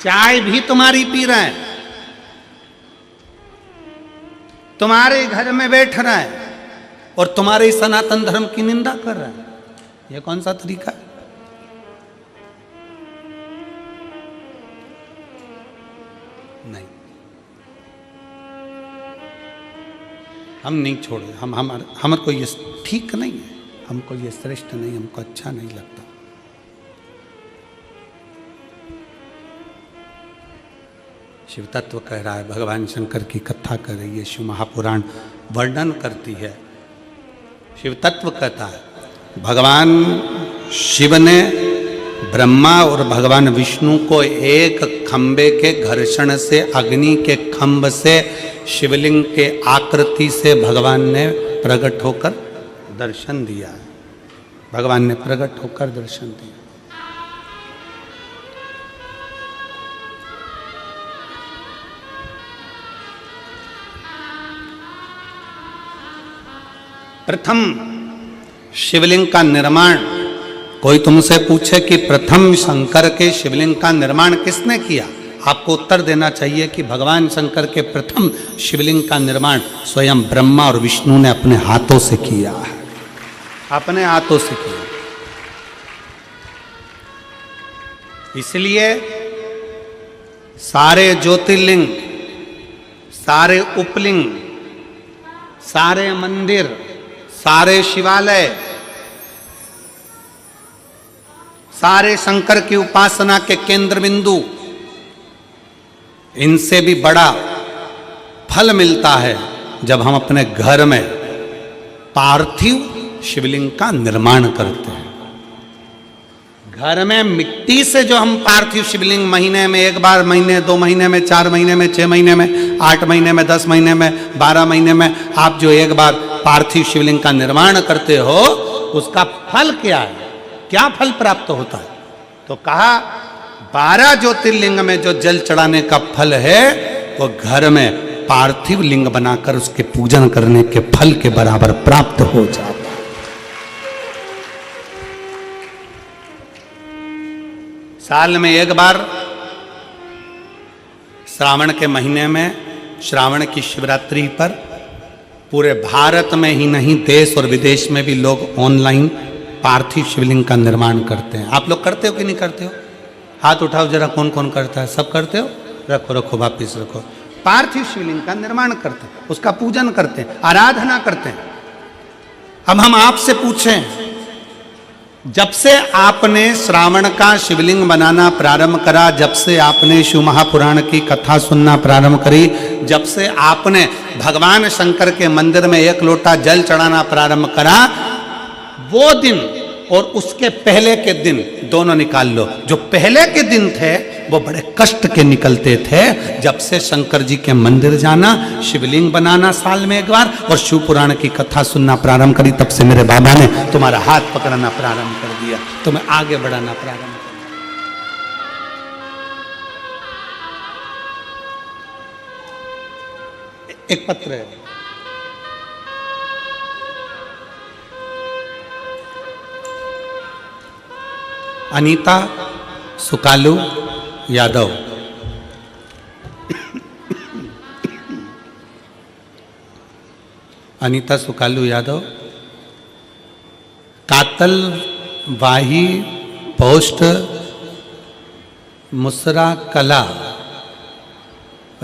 चाय भी तुम्हारी पी रहे हैं, तुम्हारे घर में बैठ रहे हैं और तुम्हारे सनातन धर्म की निंदा कर रहे हैं। यह कौन सा तरीका है? नहीं, हम नहीं छोड़े। हम को ये ठीक नहीं है, हमको ये श्रेष्ठ नहीं, हमको अच्छा नहीं लगता। शिव तत्व कह रहा है, भगवान शंकर की कथा कर रही है, शिव महापुराण वर्णन करती है। शिव तत्व कहता है भगवान शिव ने ब्रह्मा और भगवान विष्णु को एक खंबे के घर्षण से, अग्नि के खंभ से, शिवलिंग के आकृति से भगवान ने प्रकट होकर दर्शन दिया है। भगवान ने प्रकट होकर दर्शन दिया। प्रथम शिवलिंग का निर्माण, कोई तुमसे पूछे कि प्रथम शंकर के शिवलिंग का निर्माण किसने किया, आपको उत्तर देना चाहिए कि भगवान शंकर के प्रथम शिवलिंग का निर्माण स्वयं ब्रह्मा और विष्णु ने अपने हाथों से किया है, अपने हाथों से किया। इसलिए सारे ज्योतिर्लिंग, सारे उपलिंग, सारे मंदिर, सारे शिवालय, सारे शंकर की उपासना के केंद्र बिंदु, इनसे भी बड़ा फल मिलता है जब हम अपने घर में पार्थिव शिवलिंग का निर्माण करते हैं। घर में मिट्टी से जो हम पार्थिव शिवलिंग महीने में एक बार, महीने 2 महीने में, 4 महीने में, 6 महीने में, 8 महीने में, 10 महीने में, 12 महीने में आप जो एक बार पार्थिव शिवलिंग का निर्माण करते हो, उसका फल क्या है, क्या फल प्राप्त होता है? तो कहा 12 ज्योतिर्लिंग में जो जल चढ़ाने का फल है वो घर में पार्थिव लिंग बनाकर उसके पूजन करने के फल के बराबर प्राप्त हो जाता है। साल में एक बार श्रावण के महीने में, श्रावण की शिवरात्रि पर पूरे भारत में ही नहीं देश और विदेश में भी लोग ऑनलाइन पार्थिव शिवलिंग का निर्माण करते हैं। आप लोग करते हो कि नहीं करते हो? हाथ उठाओ जरा, कौन कौन करता है? सब करते हो? रखो रखो, वापिस रखो। पार्थिव शिवलिंग का निर्माण करते हैं, उसका पूजन करते हैं, आराधना करते हैं। अब हम आपसे पूछें, जब से आपने श्रावण का शिवलिंग बनाना प्रारंभ करा, जब से आपने शिव महापुराण की कथा सुनना प्रारंभ करी, जब से आपने भगवान शंकर के मंदिर में 1 लोटा जल चढ़ाना प्रारंभ करा, वो दिन और उसके पहले के दिन दोनों निकाल लो। जो पहले के दिन थे वो बड़े कष्ट के निकलते थे। जब से शंकर जी के मंदिर जाना, शिवलिंग बनाना साल में एक बार और शिव पुराण की कथा सुनना प्रारंभ करी, तब से मेरे बाबा ने तुम्हारा हाथ पकड़ना प्रारंभ कर दिया, तुम्हें आगे बढ़ाना प्रारंभ कर दिया। एक पत्र है, अनीता सुकालू यादव। अनीता सुकालू यादव, कातलवाही पोस्ट, मुसरा कला,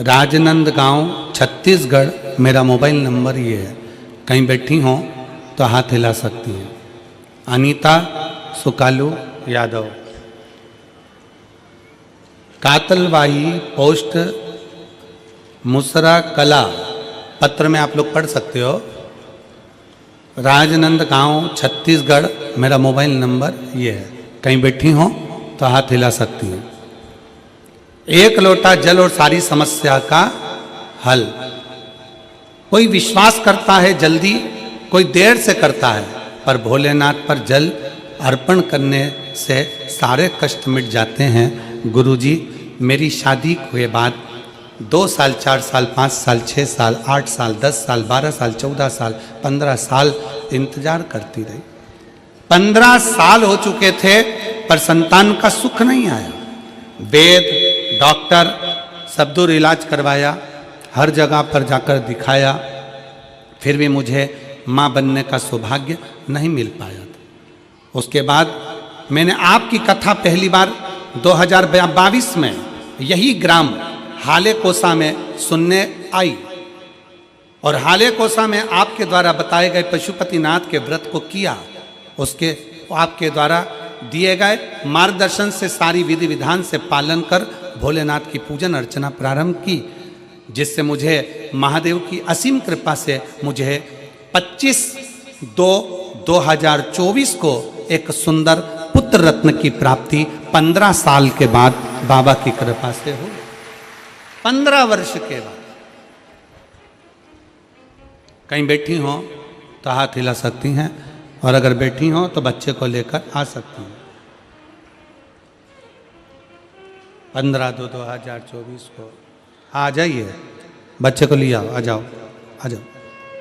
राजनंदगांव, छत्तीसगढ़। मेरा मोबाइल नंबर ये है, कहीं बैठी हो तो हाथ हिला सकती हैं। अनीता सुकालू यादव, कातलवाही पोस्ट, मुसरा कला। पत्र में आप लोग पढ़ सकते हो। राजनंदगांव, छत्तीसगढ़। मेरा मोबाइल नंबर ये है, कहीं बैठी हो तो हाथ हिला सकती हैं। 1 लोटा जल और सारी समस्या का हल। कोई विश्वास करता है जल्दी, कोई देर से करता है, पर भोलेनाथ पर जल अर्पण करने से सारे कष्ट मिट जाते हैं। गुरुजी, मेरी शादी के बाद 2 साल, 4 साल, 5 साल, 6 साल, 8 साल, 10 साल, 12 साल, 14 साल, 15 साल इंतजार करती रही। 15 साल हो चुके थे पर संतान का सुख नहीं आया। वेद, डॉक्टर सब दूर इलाज करवाया, हर जगह पर जाकर दिखाया, फिर भी मुझे माँ बनने का सौभाग्य नहीं मिल पाया था। उसके बाद मैंने आपकी कथा पहली बार 2022 में यही ग्राम हाले कोसा में सुनने आई और हाले कोसा में आपके द्वारा बताए गए पशुपतिनाथ के व्रत को किया। उसके आपके द्वारा दिए गए मार्गदर्शन से सारी विधि विधान से पालन कर भोलेनाथ की पूजन अर्चना प्रारंभ की, जिससे मुझे महादेव की असीम कृपा से मुझे 25/2/2024 को एक सुंदर पुत्र रत्न की प्राप्ति 15 साल के बाद बाबा की कृपा से हो। 15 वर्ष के बाद। कहीं बैठी हो तो हाथ हिला सकती हैं, और अगर बैठी हो तो बच्चे को लेकर आ सकती हैं। 15/2/2024 को आ जाइए, बच्चे को ले आओ, आ जाओ आ जाओ।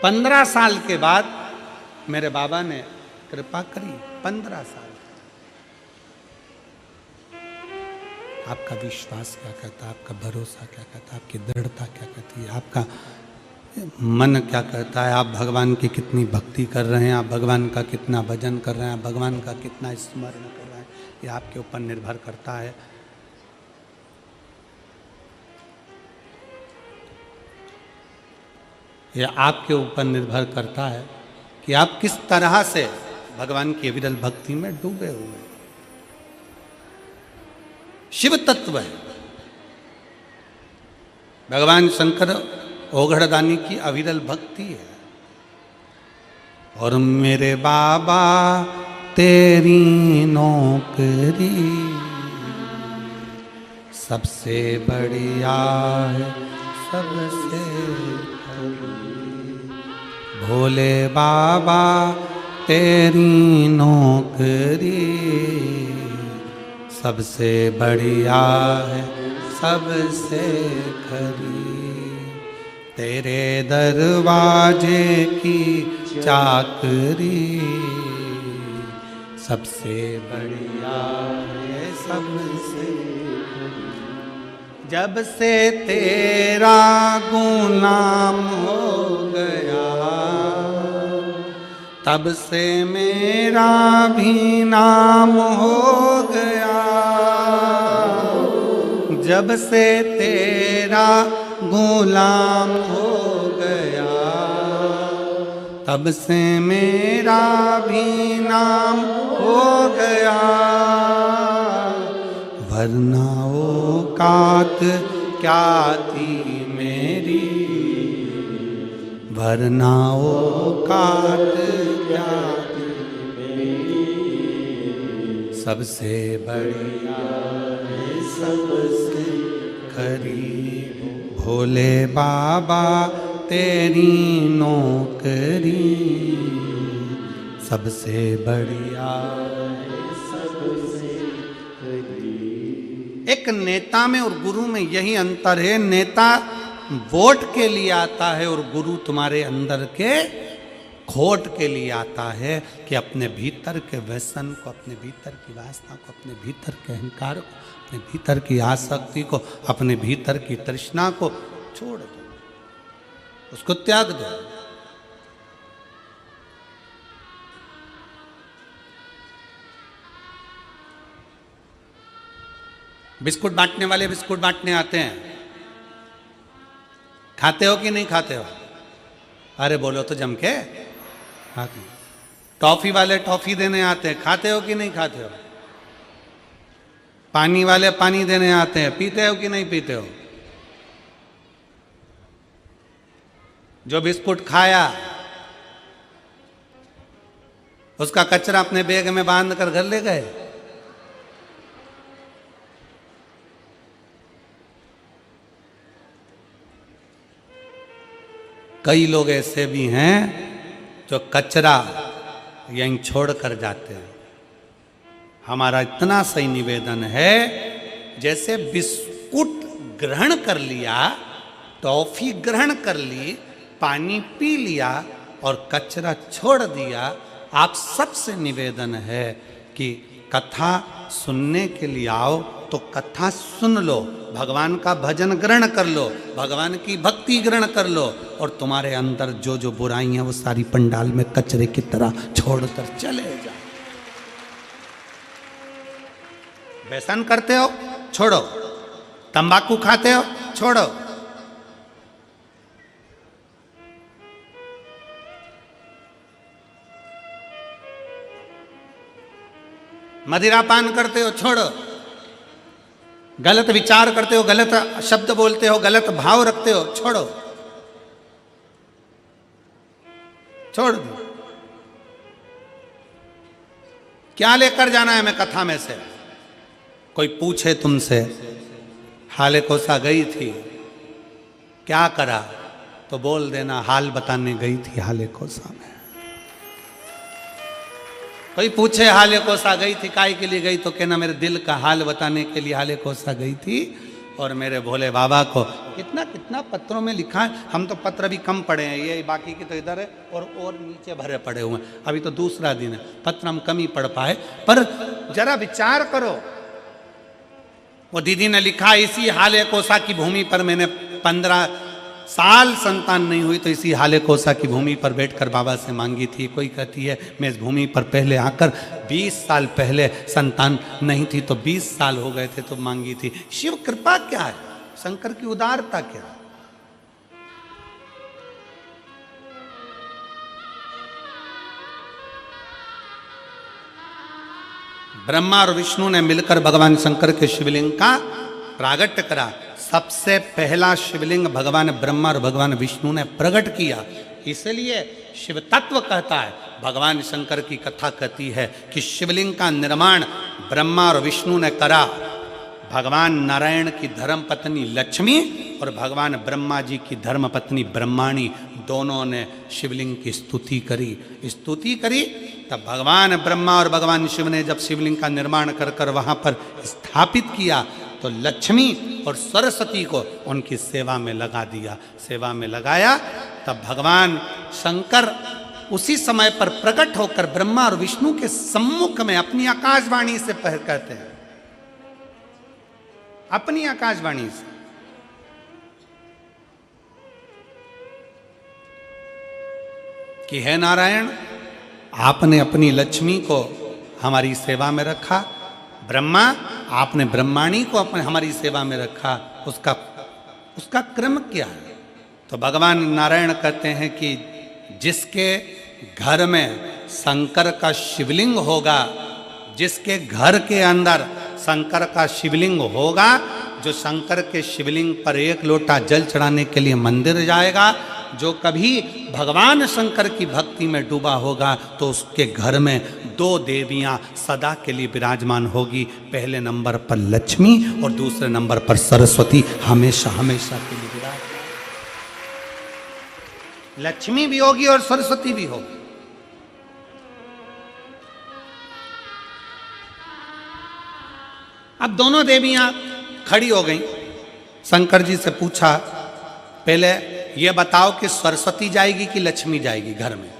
15 साल के बाद मेरे बाबा ने कृपा करी। 15 साल आपका विश्वास क्या कहता है, आपका भरोसा क्या कहता है, आपकी दृढ़ता क्या कहती है, आपका मन क्या कहता है, आप भगवान की कितनी भक्ति कर रहे हैं, आप भगवान का कितना भजन कर रहे हैं, आप भगवान का कितना स्मरण कर रहे हैं, ये आपके ऊपर निर्भर करता है। यह आपके ऊपर निर्भर करता है कि आप किस तरह से भगवान की अविरल भक्ति में डूबे हुए हैं। शिव तत्व है भगवान शंकर ओघड़दानी की अविरल भक्ति है। और मेरे बाबा तेरी नौकरी सबसे बढ़िया है, सबसे भोले बाबा तेरी नौकरी सबसे बढ़िया है, सबसे खरी। तेरे दरवाजे की चाकरी सबसे बढ़िया है, सबसे खरी। जब से तेरा गुलाम हो गया तब से मेरा भी नाम हो गया। जब से तेरा गुलाम हो गया तब से मेरा भी नाम हो गया। वरना औकात क्या थी मेरी, वरना औकात क्या थी मेरी, सबसे बढ़िया है, सबसे खरी। भोले बाबा तेरी नौकरी सबसे बढ़िया है, सबसे खरी। एक नेता में और गुरु में यही अंतर है। नेता वोट के लिए आता है और गुरु तुम्हारे अंदर के खोट के लिए आता है कि अपने भीतर के व्यसन को, अपने भीतर की वासना को, अपने भीतर के अहंकार को, अपने भीतर की आसक्ति को, अपने भीतर की तृष्णा को छोड़ दो, उसको त्याग दो। बिस्कुट बांटने वाले बिस्कुट बांटने आते हैं, खाते हो कि नहीं खाते हो? अरे बोलो तो जम के। खाते। टॉफी वाले टॉफी देने आते हैं, खाते हो कि नहीं खाते हो? पानी वाले पानी देने आते हैं, पीते हो कि नहीं पीते हो? जो बिस्कुट खाया उसका कचरा अपने बैग में बांध कर घर ले गए। कई लोग ऐसे भी हैं जो कचरा यहीं छोड़ कर जाते हैं। हमारा इतना सही निवेदन है, जैसे बिस्कुट ग्रहण कर लिया, टॉफी ग्रहण कर ली, पानी पी लिया और कचरा छोड़ दिया, आप सबसे निवेदन है कि कथा सुनने के लिए आओ तो कथा सुन लो, भगवान का भजन ग्रहण कर लो, भगवान की भक्ति ग्रहण कर लो, और तुम्हारे अंदर जो जो बुराई है वो सारी पंडाल में कचरे की तरह छोड़कर चले जाओ। व्यसन करते हो छोड़ो, तंबाकू खाते हो छोड़ो, मदिरा पान करते हो छोड़ो, गलत विचार करते हो, गलत शब्द बोलते हो, गलत भाव रखते हो छोड़ो, छोड़ दो। क्या लेकर जाना है मैं कथा में से? कोई पूछे तुमसे हाले कोसा गई थी, क्या करा? तो बोल देना हाल बताने गई थी हाले कोसा में। कोई पूछे हाले कोसा गई थी, काय के लिए गई? तो कहना मेरे दिल का हाल बताने के लिए हाले कोसा गई थी। और मेरे भोले बाबा को कितना कितना पत्रों में लिखा है, हम तो पत्र भी कम पढ़े हैं, ये बाकी की तो इधर है और नीचे भरे पड़े हुए हैं। अभी तो दूसरा दिन है, पत्र हम कम ही पढ़ पाए। पर जरा विचार करो, वो दीदी ने लिखा, इसी हाले कोसा की भूमि पर मैंने 15 साल संतान नहीं हुई तो इसी हाले कोसा की भूमि पर बैठकर बाबा से मांगी थी। कोई कहती है मैं इस भूमि पर पहले आकर 20 साल पहले संतान नहीं थी तो 20 साल हो गए थे तो मांगी थी। शिव कृपा क्या है, शंकर की उदारता क्या है। ब्रह्मा और विष्णु ने मिलकर भगवान शंकर के शिवलिंग का प्रागट्य करा। सबसे पहला शिवलिंग भगवान ब्रह्मा और भगवान विष्णु ने प्रकट किया। इसलिए शिव तत्व कहता है, भगवान शंकर की कथा कहती है कि शिवलिंग का निर्माण ब्रह्मा और विष्णु ने करा। भगवान नारायण की धर्म पत्नी लक्ष्मी और भगवान ब्रह्मा जी की धर्म पत्नी ब्रह्माणी दोनों ने शिवलिंग की स्तुति करी। तब भगवान ब्रह्मा और भगवान शिव ने जब शिवलिंग का निर्माण कर वहां पर स्थापित किया तो लक्ष्मी और सरस्वती को उनकी सेवा में लगा दिया। सेवा में लगाया तब भगवान शंकर उसी समय पर प्रकट होकर ब्रह्मा और विष्णु के सम्मुख में अपनी आकाशवाणी से कहते हैं, अपनी आकाशवाणी से कि हे नारायण, आपने अपनी लक्ष्मी को हमारी सेवा में रखा, ब्रह्मा आपने ब्रह्माणी को हमारी सेवा में रखा, उसका क्रम क्या है। तो भगवान नारायण कहते हैं कि जिसके घर में शंकर का शिवलिंग होगा, जिसके घर के अंदर शंकर का शिवलिंग होगा, जो शंकर के शिवलिंग पर 1 लोटा जल चढ़ाने के लिए मंदिर जाएगा, जो कभी भगवान शंकर की भक्ति में डूबा होगा, तो उसके घर में 2 देवियां सदा के लिए विराजमान होगी। पहले नंबर पर लक्ष्मी और दूसरे नंबर पर सरस्वती, हमेशा हमेशा के लिए विराजमान। लक्ष्मी भी होगी और सरस्वती भी होगी। अब दोनों देवियां खड़ी हो गईं। शंकर जी से पूछा, पहले ये बताओ कि सरस्वती जाएगी कि लक्ष्मी जाएगी घर में।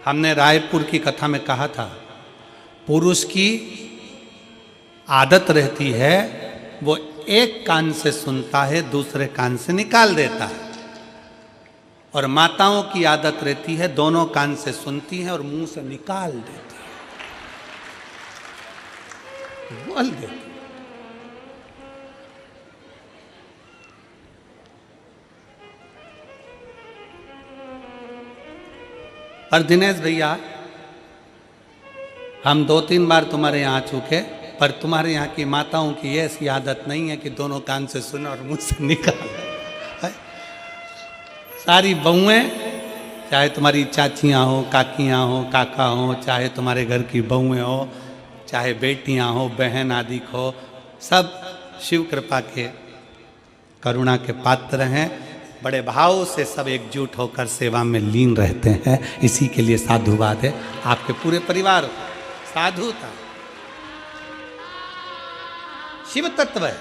हमने रायपुर की कथा में कहा था, पुरुष की आदत रहती है वो एक कान से सुनता है, दूसरे कान से निकाल देता है, और माताओं की आदत रहती है दोनों कान से सुनती हैं और मुंह से निकाल देती है, बोल देती है। पर दिनेश भैया, हम 2-3 बार तुम्हारे यहाँ आ चुके, पर तुम्हारे यहाँ की माताओं की ऐसी आदत नहीं है कि दोनों कान से सुना और मुंह से निकाल। सारी बहुएं, चाहे तुम्हारी चाचियाँ हो, काकियाँ हो, काका हो, चाहे तुम्हारे घर की बहुएं हो, चाहे बेटियाँ हो, बहन आदि हो, सब शिव कृपा के करुणा के पात्र हैं। बड़े भाव से सब एकजुट होकर सेवा में लीन रहते हैं। इसी के लिए साधुवाद है। आपके पूरे परिवार साधुता, शिव तत्व है।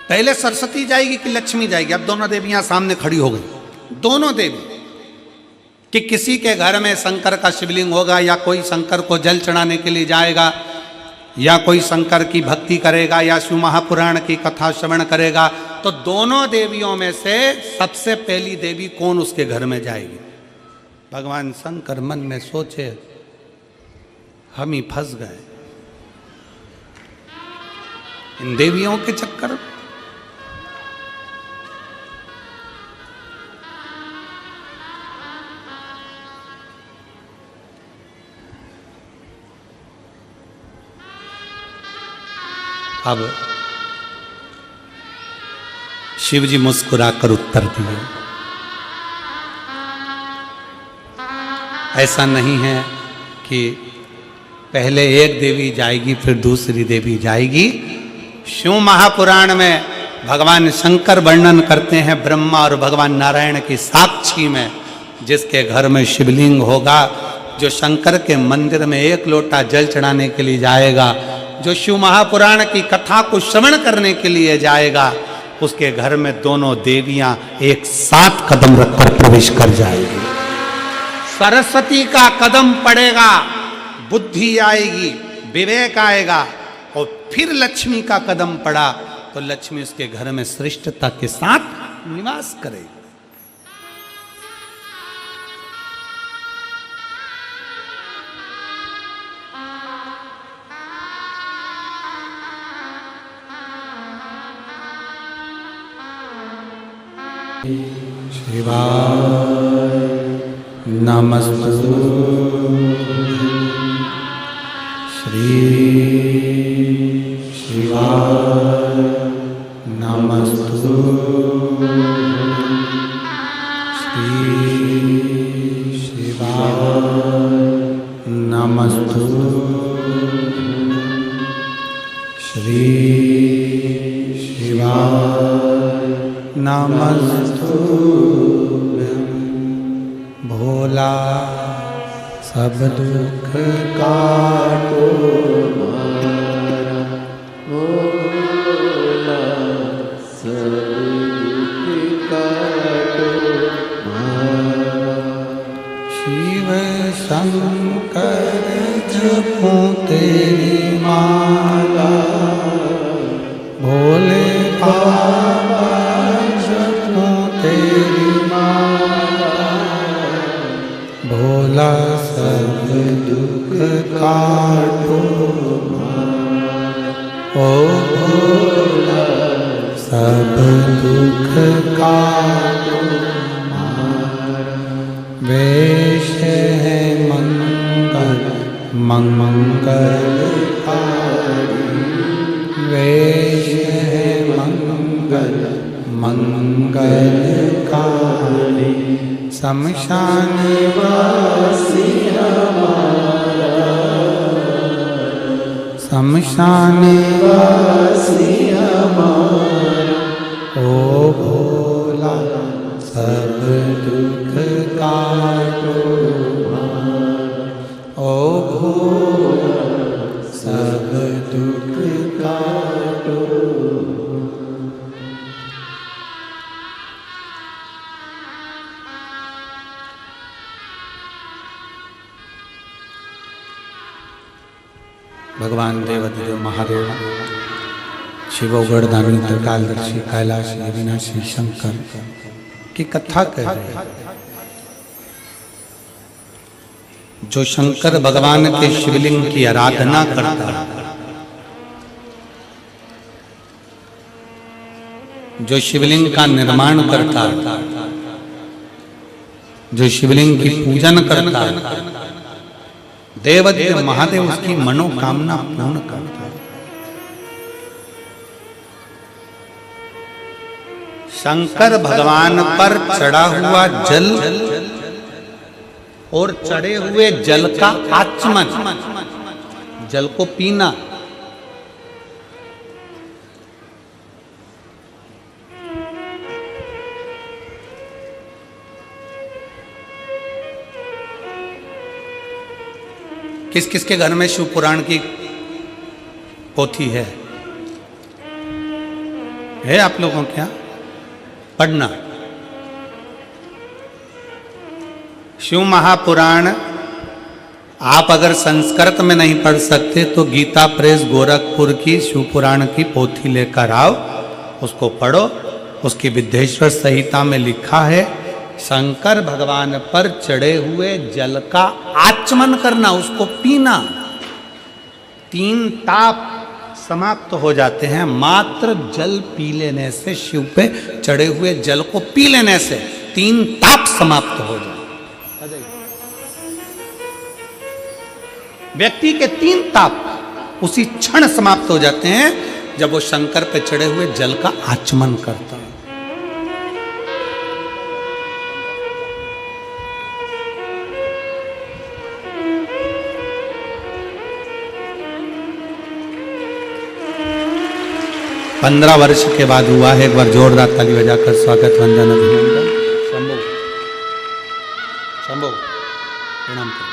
पहले सरस्वती जाएगी कि लक्ष्मी जाएगी? अब दोनों देवियां सामने खड़ी हो गई। दोनों देवी कि किसी के घर में शंकर का शिवलिंग होगा, या कोई शंकर को जल चढ़ाने के लिए जाएगा, या कोई शंकर की भक्ति करेगा, या शिव महापुराण की कथा श्रवण करेगा, तो दोनों देवियों में से सबसे पहली देवी कौन उसके घर में जाएगी? भगवान शंकर मन में सोचे, हम ही फंस गए इन देवियों के चक्कर में। अब शिव जी मुस्कुराकर उत्तर दिए, ऐसा नहीं है कि पहले एक देवी जाएगी फिर दूसरी देवी जाएगी। शिव महापुराण में भगवान शंकर वर्णन करते हैं ब्रह्मा और भगवान नारायण की साक्षी में, जिसके घर में शिवलिंग होगा, जो शंकर के मंदिर में 1 लोटा जल चढ़ाने के लिए जाएगा, जो शिव महापुराण की कथा को श्रवण करने के लिए जाएगा, उसके घर में दोनों देवियां एक साथ कदम रखकर प्रवेश कर जाएगी। सरस्वती का कदम पड़ेगा, बुद्धि आएगी, विवेक आएगा, और फिर लक्ष्मी का कदम पड़ा तो लक्ष्मी उसके घर में श्रेष्ठता के साथ निवास करेगी। शिवाय नमस्तु श्री शिवाय नमस्तु श्री शिवाय नमस्तु श्री शिवाय नमस्तु। भोला सब दुख काटो हमारा, भोला सब दुख काटो हमारा। शिव शंकर जपूं तेरी माला, भोले बाबा जपूं तेरी माला, भोला सब दुख काटो हमारा। ओ भोला सब दुख काटो हमारा। वेश है मंगल मंगलकारी, वेश है मंगल मंगलकारी। शमशान वासी हमारा, शमशान वासी हमारा। ओ भोला सब दुख काटो हमारा, ओ भोला सब दुख काटो। भगवान देवदेव महादेव शिवोगढ़ दानी त्रिकालदर्शी कैलाशी अविनाशी शंकर की कथा कह रहे हैं। जो शंकर भगवान के शिवलिंग की आराधना करता है, जो शिवलिंग का निर्माण करता है, जो शिवलिंग की पूजन करता है, देवदेव महादेव उसकी मनोकामना पूर्ण करता है। शंकर भगवान पर चढ़ा हुआ जल और चढ़े हुए जल का आचमन, जल को पीना, किस किस के घर में शिव पुराण की पोथी है आप लोगों के यहाँ? पढ़ना शिव महापुराण। आप अगर संस्कृत में नहीं पढ़ सकते तो गीता प्रेस गोरखपुर की शिव पुराण की पोथी लेकर आओ, उसको पढ़ो। उसकी विद्येश्वर संहिता में लिखा है शंकर भगवान पर चढ़े हुए जल का आचमन करना, उसको पीना। 3 ताप समाप्त हो जाते हैं मात्र जल पी लेने से। शिव पे चढ़े हुए जल को पी लेने से 3 ताप समाप्त हो जाते। व्यक्ति के 3 ताप उसी क्षण समाप्त हो जाते हैं जब वो शंकर पे चढ़े हुए जल का आचमन करता है। पंद्रह वर्ष के बाद हुआ है। एक बार जोरदार ताली बजाकर स्वागत वंदन अभिनंदन। शंभो शंभो प्रणाम करो।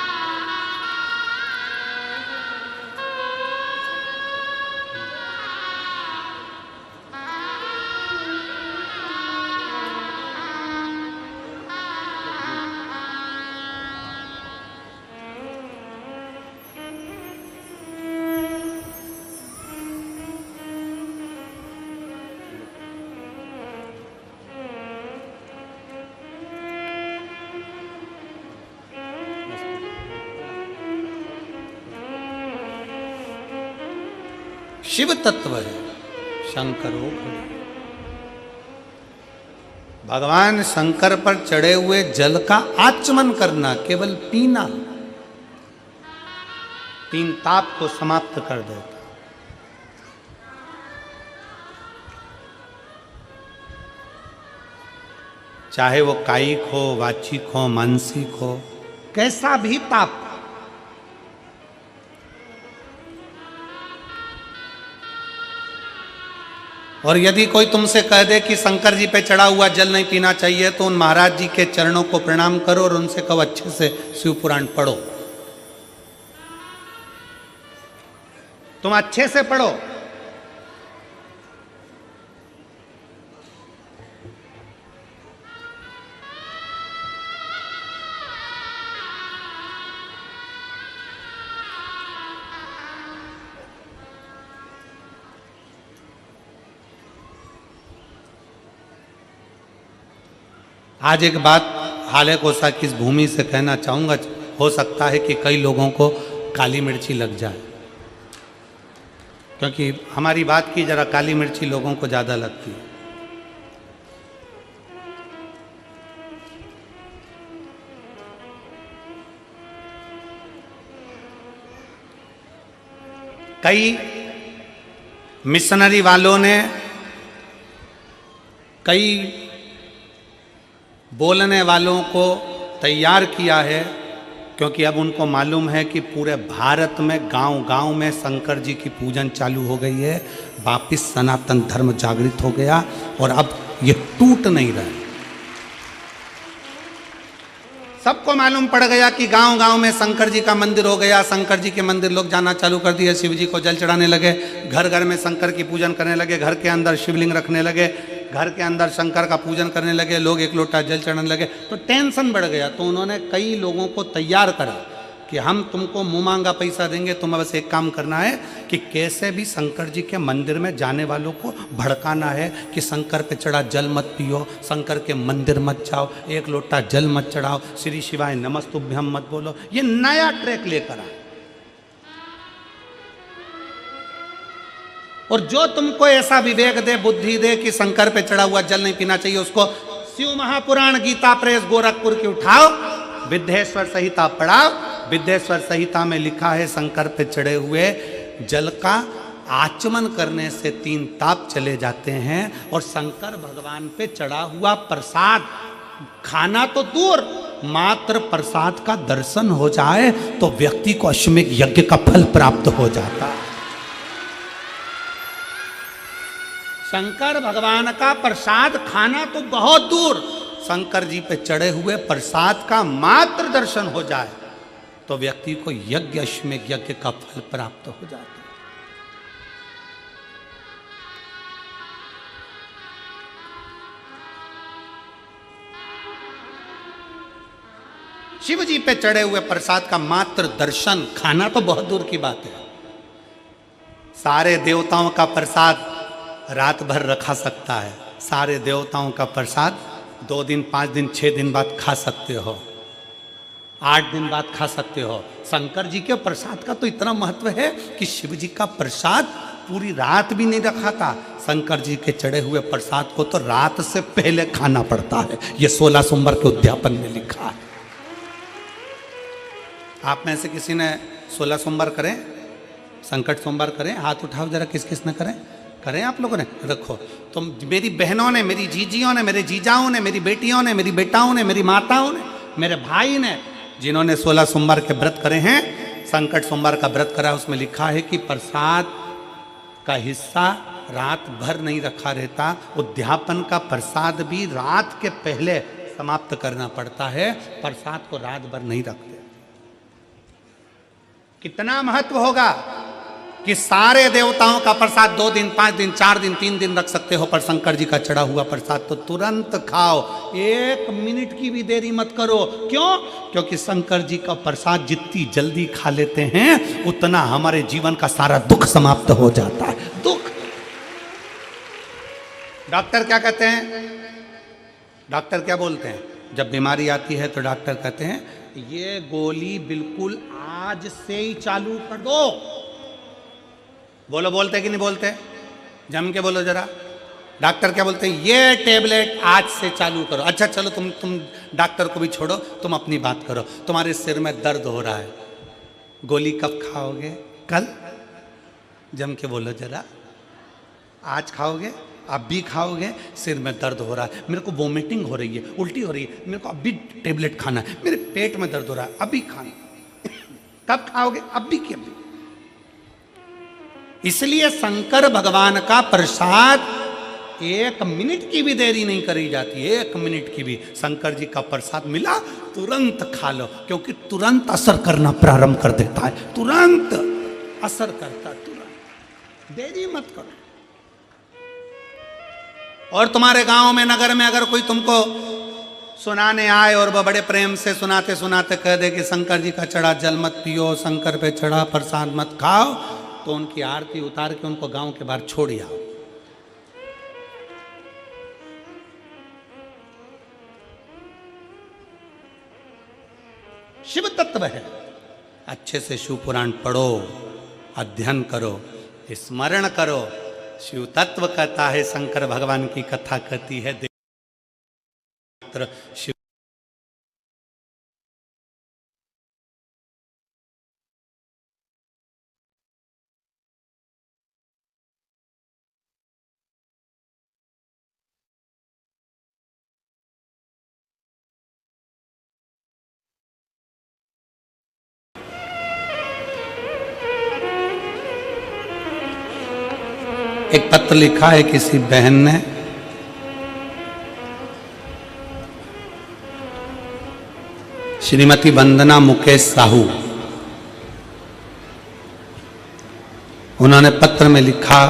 शिव तत्व है, शंकरो खड़ी। भगवान शंकर पर चढ़े हुए जल का आचमन करना, केवल पीना, 3 ताप को समाप्त कर देता। चाहे वो कायिक हो, वाचिक हो, मानसिक हो, कैसा भी ताप। और यदि कोई तुमसे कह दे कि शंकर जी पे चढ़ा हुआ जल नहीं पीना चाहिए, तो उन महाराज जी के चरणों को प्रणाम करो और उनसे कहो अच्छे से शिव पुराण पढ़ो। तुम अच्छे से पढ़ो। आज एक बात हाले कोसा की इस भूमि से कहना चाहूँगा। हो सकता है कि कई लोगों को काली मिर्ची लग जाए, क्योंकि हमारी बात की जरा काली मिर्ची लोगों को ज़्यादा लगती है। कई मिशनरी वालों ने, कई बोलने वालों को तैयार किया है, क्योंकि अब उनको मालूम है कि पूरे भारत में गांव-गांव में शंकर जी की पूजन चालू हो गई है। वापिस सनातन धर्म जागृत हो गया और अब ये टूट नहीं रहा है। सबको मालूम पड़ गया कि गांव-गांव में शंकर जी का मंदिर हो गया। शंकर जी के मंदिर लोग जाना चालू कर दिए, शिव जी को जल चढ़ाने लगे, घर घर में शंकर की पूजन करने लगे, घर के अंदर शिवलिंग रखने लगे, घर के अंदर शंकर का पूजन करने लगे, लोग 1 लोटा जल चढ़ाने लगे। तो टेंशन बढ़ गया। तो उन्होंने कई लोगों को तैयार करा कि हम तुमको मुँह मांगा पैसा देंगे, तुम्हें बस एक काम करना है कि कैसे भी शंकर जी के मंदिर में जाने वालों को भड़काना है कि शंकर पे चढ़ा जल मत पियो, शंकर के मंदिर मत जाओ, 1 लोटा जल मत चढ़ाओ, श्री शिवाय नमस्तुभ्यम मत बोलो। ये नया ट्रैक लेकर आए। और जो तुमको ऐसा विवेक दे, बुद्धि दे कि शंकर पे चढ़ा हुआ जल नहीं पीना चाहिए, उसको शिव महापुराण गीता प्रेस गोरखपुर की उठाओ, विद्येश्वर संहिता पढ़ाओ। विद्येश्वर संहिता में लिखा है शंकर पे चढ़े हुए जल का आचमन करने से 3 ताप चले जाते हैं। और शंकर भगवान पे चढ़ा हुआ प्रसाद खाना तो दूर, मात्र प्रसाद का दर्शन हो जाए तो व्यक्ति को अश्वमेध यज्ञ का फल प्राप्त हो जाता है। शंकर भगवान का प्रसाद खाना तो बहुत दूर, शंकर जी पे चढ़े हुए प्रसाद का मात्र दर्शन हो जाए तो व्यक्ति को यज्ञ, अश्वमेध यज्ञ का फल प्राप्त हो जाता है। शिव जी पे चढ़े हुए प्रसाद का मात्र दर्शन, खाना तो बहुत दूर की बात है। सारे देवताओं का प्रसाद रात भर रखा सकता है, सारे देवताओं का प्रसाद 2 दिन, 5 दिन, 6 दिन बाद खा सकते हो, 8 दिन बाद खा सकते हो। शंकर जी के प्रसाद का तो इतना महत्व है कि शिव जी का प्रसाद पूरी रात भी नहीं रखा था। शंकर जी के चढ़े हुए प्रसाद को तो रात से पहले खाना पड़ता है। ये 16 सोमवार के उद्यापन में लिखा है। आप में से किसी ने 16 सोमवार करें, संकट सोमवार करें? हाथ उठाओ जरा, किस किस ने करें? करें आप लोगों ने? रखो। तो मेरी बहनों ने, मेरी जीजियों ने, मेरे जीजाओं ने, मेरी बेटियों ने, मेरी बेटाओं ने, मेरी माताओं ने, मेरे भाई ने, जिन्होंने 16 सोमवार के व्रत करे हैं, संकट सोमवार का व्रत करा, उसमें लिखा है कि प्रसाद का हिस्सा रात भर नहीं रखा रहता। उद्यापन का प्रसाद भी रात के पहले समाप्त करना पड़ता है, प्रसाद को रात भर नहीं रखते। कितना महत्व होगा कि सारे देवताओं का प्रसाद 2 दिन, 5 दिन, 4 दिन, 3 दिन रख सकते हो, पर शंकर जी का चढ़ा हुआ प्रसाद तो तुरंत खाओ, 1 मिनट की भी देरी मत करो। क्यों? क्योंकि शंकर जी का प्रसाद जितनी जल्दी खा लेते हैं उतना हमारे जीवन का सारा दुख समाप्त हो जाता है। दुख। डॉक्टर क्या कहते हैं? डॉक्टर क्या बोलते हैं? जब बीमारी आती है तो डॉक्टर कहते हैं ये गोली बिल्कुल आज से ही चालू कर दो। बोलो, बोलते कि नहीं बोलते? जम के बोलो जरा। डॉक्टर क्या बोलते हैं? ये टेबलेट आज से चालू करो। अच्छा चलो, तुम डॉक्टर को भी छोड़ो, तुम अपनी बात करो। तुम्हारे सिर में दर्द हो रहा है, गोली कब खाओगे? कल। जम के बोलो जरा। आज खाओगे? अब भी खाओगे? सिर में दर्द हो रहा है, मेरे को वोमिटिंग हो रही है, उल्टी हो रही है, मेरे को अभी टेबलेट खाना है, मेरे पेट में दर्द हो रहा है, अभी खाना। कब खाओगे? अभी की अभी। इसलिए शंकर भगवान का प्रसाद 1 मिनट की भी देरी नहीं करी जाती। 1 मिनट की भी। शंकर जी का प्रसाद मिला, तुरंत खा लो, क्योंकि तुरंत असर करना प्रारंभ कर देता है। तुरंत असर करता, तुरंत। देरी मत करो। और तुम्हारे गांव में, नगर में अगर कोई तुमको सुनाने आए और वह बड़े प्रेम से सुनाते सुनाते कह दे कि शंकर जी का चढ़ा जल मत पियो, शंकर पे चढ़ा प्रसाद मत खाओ, तो उनकी आरती उतार के उनको गांव के बाहर छोड़ आओ। शिव तत्व है। अच्छे से शिव पुराण पढ़ो, अध्ययन करो, स्मरण करो। शिव तत्व कहता है, शंकर भगवान की कथा कहती है। शिव एक पत्र लिखा है किसी बहन ने, श्रीमती वंदना मुकेश साहू, उन्होंने पत्र में लिखा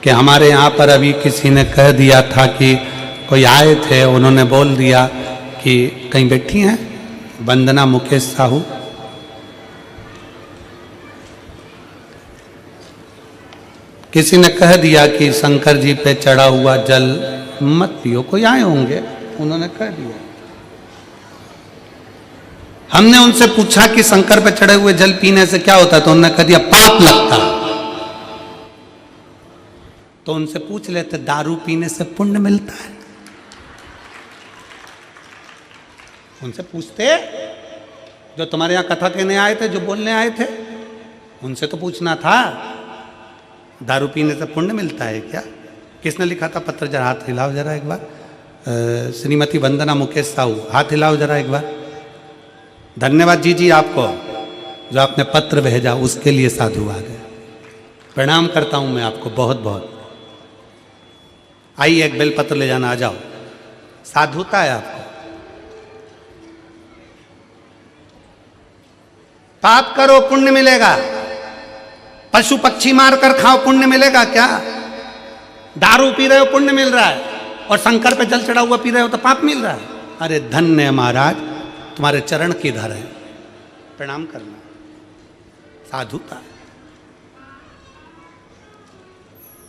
कि हमारे यहाँ पर अभी किसी ने कह दिया था कि कोई आए थे, उन्होंने बोल दिया कि कहीं बैठी हैं वंदना मुकेश साहू, किसी ने कह दिया कि शंकर जी पे चढ़ा हुआ जल मत पियो। कोई आए होंगे, उन्होंने कह दिया। हमने उनसे पूछा कि शंकर पे चढ़े हुए जल पीने से क्या होता है, तो उन्होंने कह दिया पाप लगता। तो उनसे पूछ लेते, दारू पीने से पुण्य मिलता है? उनसे पूछते, जो तुम्हारे यहां कथा कहने आए थे, जो बोलने आए थे, उनसे तो पूछना था, दारू पीने से पुण्य मिलता है क्या? किसने लिखा था पत्र? जरा हाथ हिलाओ जरा एक बार। श्रीमती वंदना मुकेश साहू, हाथ हिलाओ जरा एक बार। धन्यवाद जी आपको, जो आपने पत्र भेजा उसके लिए साधु आ गए। प्रणाम करता हूं मैं आपको बहुत बहुत। आइए एक बेलपत्र ले जाना, आ जाओ। साधुता है आपको। पाप करो पुण्य मिलेगा, पशु पक्षी मार कर खाओ पुण्य मिलेगा क्या? दारू पी रहे हो पुण्य मिल रहा है, और शंकर पे जल चढ़ा हुआ पी रहे हो तो पाप मिल रहा है। अरे धन्य महाराज, तुम्हारे चरण किधर है? प्रणाम करना, साधुता।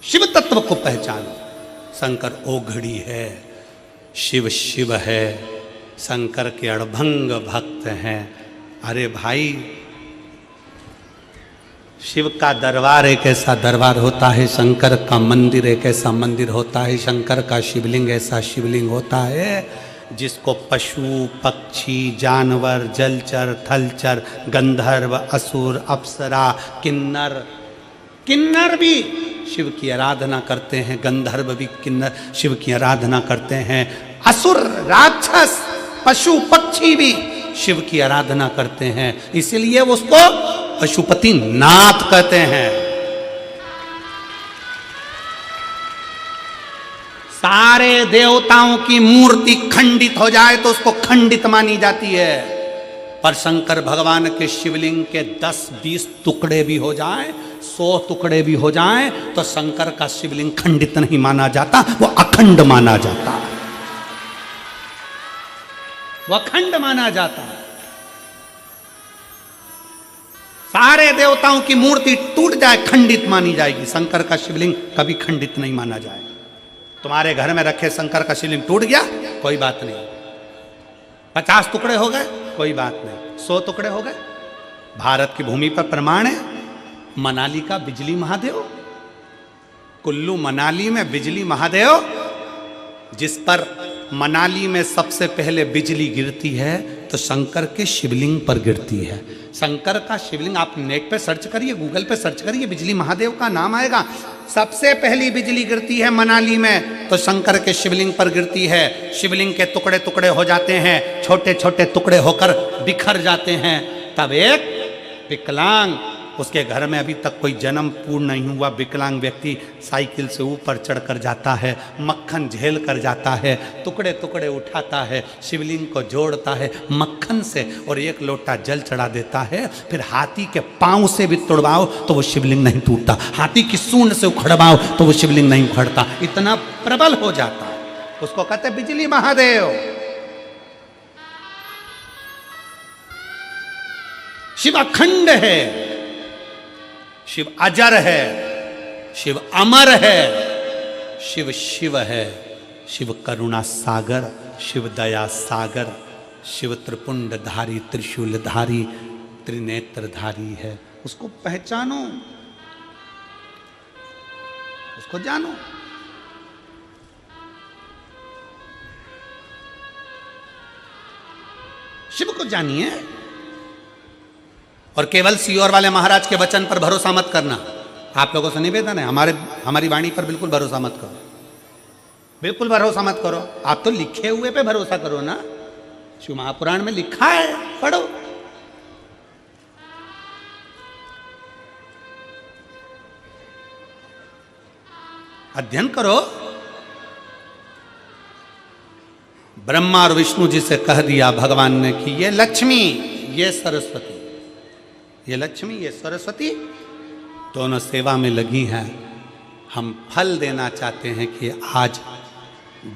शिव तत्व को पहचानो। शंकर ओघड़ी है, शिव शिव है, शंकर के अड़भंग भक्त हैं। अरे भाई, शिव का दरबार एक ऐसा दरबार होता है, शंकर का मंदिर एक ऐसा मंदिर होता है, शंकर का शिवलिंग ऐसा शिवलिंग होता है जिसको पशु पक्षी जानवर जलचर थलचर गंधर्व असुर अप्सरा किन्नर भी शिव की आराधना करते हैं, गंधर्व भी किन्नर शिव की आराधना करते हैं, असुर राक्षस पशु पक्षी भी शिव की आराधना करते हैं। इसलिए उसको पशुपति नाथ कहते हैं। सारे देवताओं की मूर्ति खंडित हो जाए तो उसको खंडित मानी जाती है, पर शंकर भगवान के शिवलिंग के 10-20 टुकड़े भी हो जाएं, 100 टुकड़े भी हो जाएं, तो शंकर का शिवलिंग खंडित नहीं माना जाता, वो अखंड माना जाता है, वो अखंड माना जाता है। सारे देवताओं की मूर्ति टूट जाए खंडित मानी जाएगी, शंकर का शिवलिंग कभी खंडित नहीं माना जाएगा। तुम्हारे घर में रखे शंकर का शिवलिंग टूट गया, कोई बात नहीं, 50 टुकड़े हो गए कोई बात नहीं, 100 टुकड़े हो गए, भारत की भूमि पर प्रमाण है, मनाली का बिजली महादेव, कुल्लू मनाली में बिजली महादेव, जिस पर मनाली में सबसे पहले बिजली गिरती है तो शंकर के शिवलिंग पर गिरती है। शंकर का शिवलिंग आप नेट पे सर्च करिए, गूगल पे सर्च करिए, बिजली महादेव का नाम आएगा। सबसे पहली बिजली गिरती है मनाली में तो शंकर के शिवलिंग पर गिरती है। शिवलिंग के टुकड़े टुकड़े हो जाते हैं, छोटे छोटे टुकड़े होकर बिखर जाते हैं। तब एक विकलांग, उसके घर में अभी तक कोई जन्म पूर्ण नहीं हुआ विकलांग व्यक्ति साइकिल से ऊपर चढ़कर जाता है, मक्खन झेल कर जाता है, टुकड़े टुकड़े उठाता है, शिवलिंग को जोड़ता है मक्खन से और एक लोटा जल चढ़ा देता है। फिर हाथी के पांव से भी तोड़वाओ तो वो शिवलिंग नहीं टूटता, हाथी की सूंड से उखड़वाओ तो वो शिवलिंग नहीं उखड़ता, इतना प्रबल हो जाता है। उसको कहते हैं बिजली महादेव। शिव अखंड है, शिव अजर है, शिव अमर है, शिव शिव है, शिव करुणा सागर, शिव दया सागर, शिव त्रिपुंडधारी, त्रिशूलधारी, त्रिनेत्रधारी है। उसको पहचानो, उसको जानो। शिव को जानिए और केवल सीओर वाले महाराज के वचन पर भरोसा मत करना। आप लोगों से निवेदन है, हमारी वाणी पर बिल्कुल भरोसा मत करो, बिल्कुल भरोसा मत करो। आप तो लिखे हुए पे भरोसा करो ना, शिव महापुराण में लिखा है, पढ़ो। अध्ययन करो। ब्रह्मा और विष्णु जी से कह दिया भगवान ने कि ये लक्ष्मी, ये सरस्वती, ये लक्ष्मी, ये सरस्वती दोनों सेवा में लगी हैं। हम फल देना चाहते हैं कि आज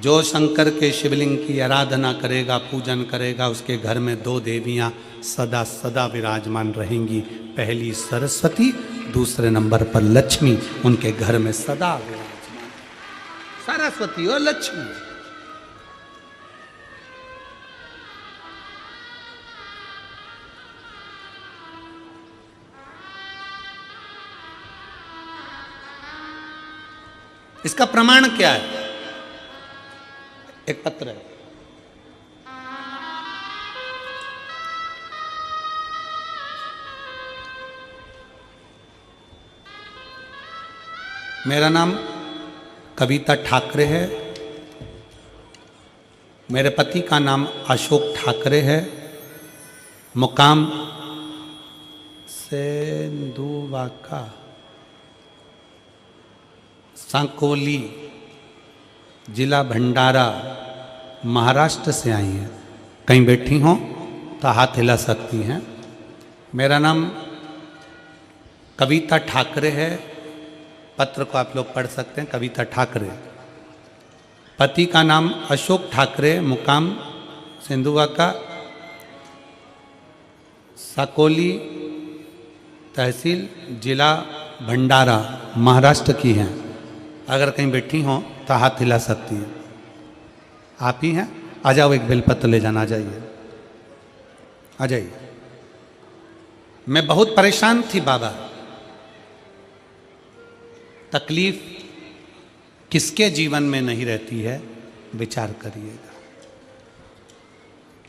जो शंकर के शिवलिंग की आराधना करेगा, पूजन करेगा, उसके घर में 2 देवियां सदा सदा विराजमान रहेंगी। पहली सरस्वती, दूसरे नंबर पर लक्ष्मी, उनके घर में सदा विराजमान। सरस्वती और लक्ष्मी। इसका प्रमाण क्या है? एक पत्र है, मेरा नाम कविता ठाकरे है, मेरे पति का नाम अशोक ठाकरे है, मुकाम सेंधुवाका, सांकोली, जिला भंडारा, महाराष्ट्र से आई हैं। कहीं बैठी हों तो हाथ हिला सकती हैं। मेरा नाम कविता ठाकरे है, पत्र को आप लोग पढ़ सकते हैं, कविता ठाकरे। पति का नाम अशोक ठाकरे, मुकाम सिंधुवाका, साकोली तहसील, जिला भंडारा, महाराष्ट्र की हैं। अगर कहीं बैठी हों तो हाथ हिला सकती हैं। आप ही हैं? आ जाओ, एक बेलपत्र ले जाना, आ जाइए, आ जाइए। मैं बहुत परेशान थी बाबा। तकलीफ किसके जीवन में नहीं रहती है, विचार करिएगा।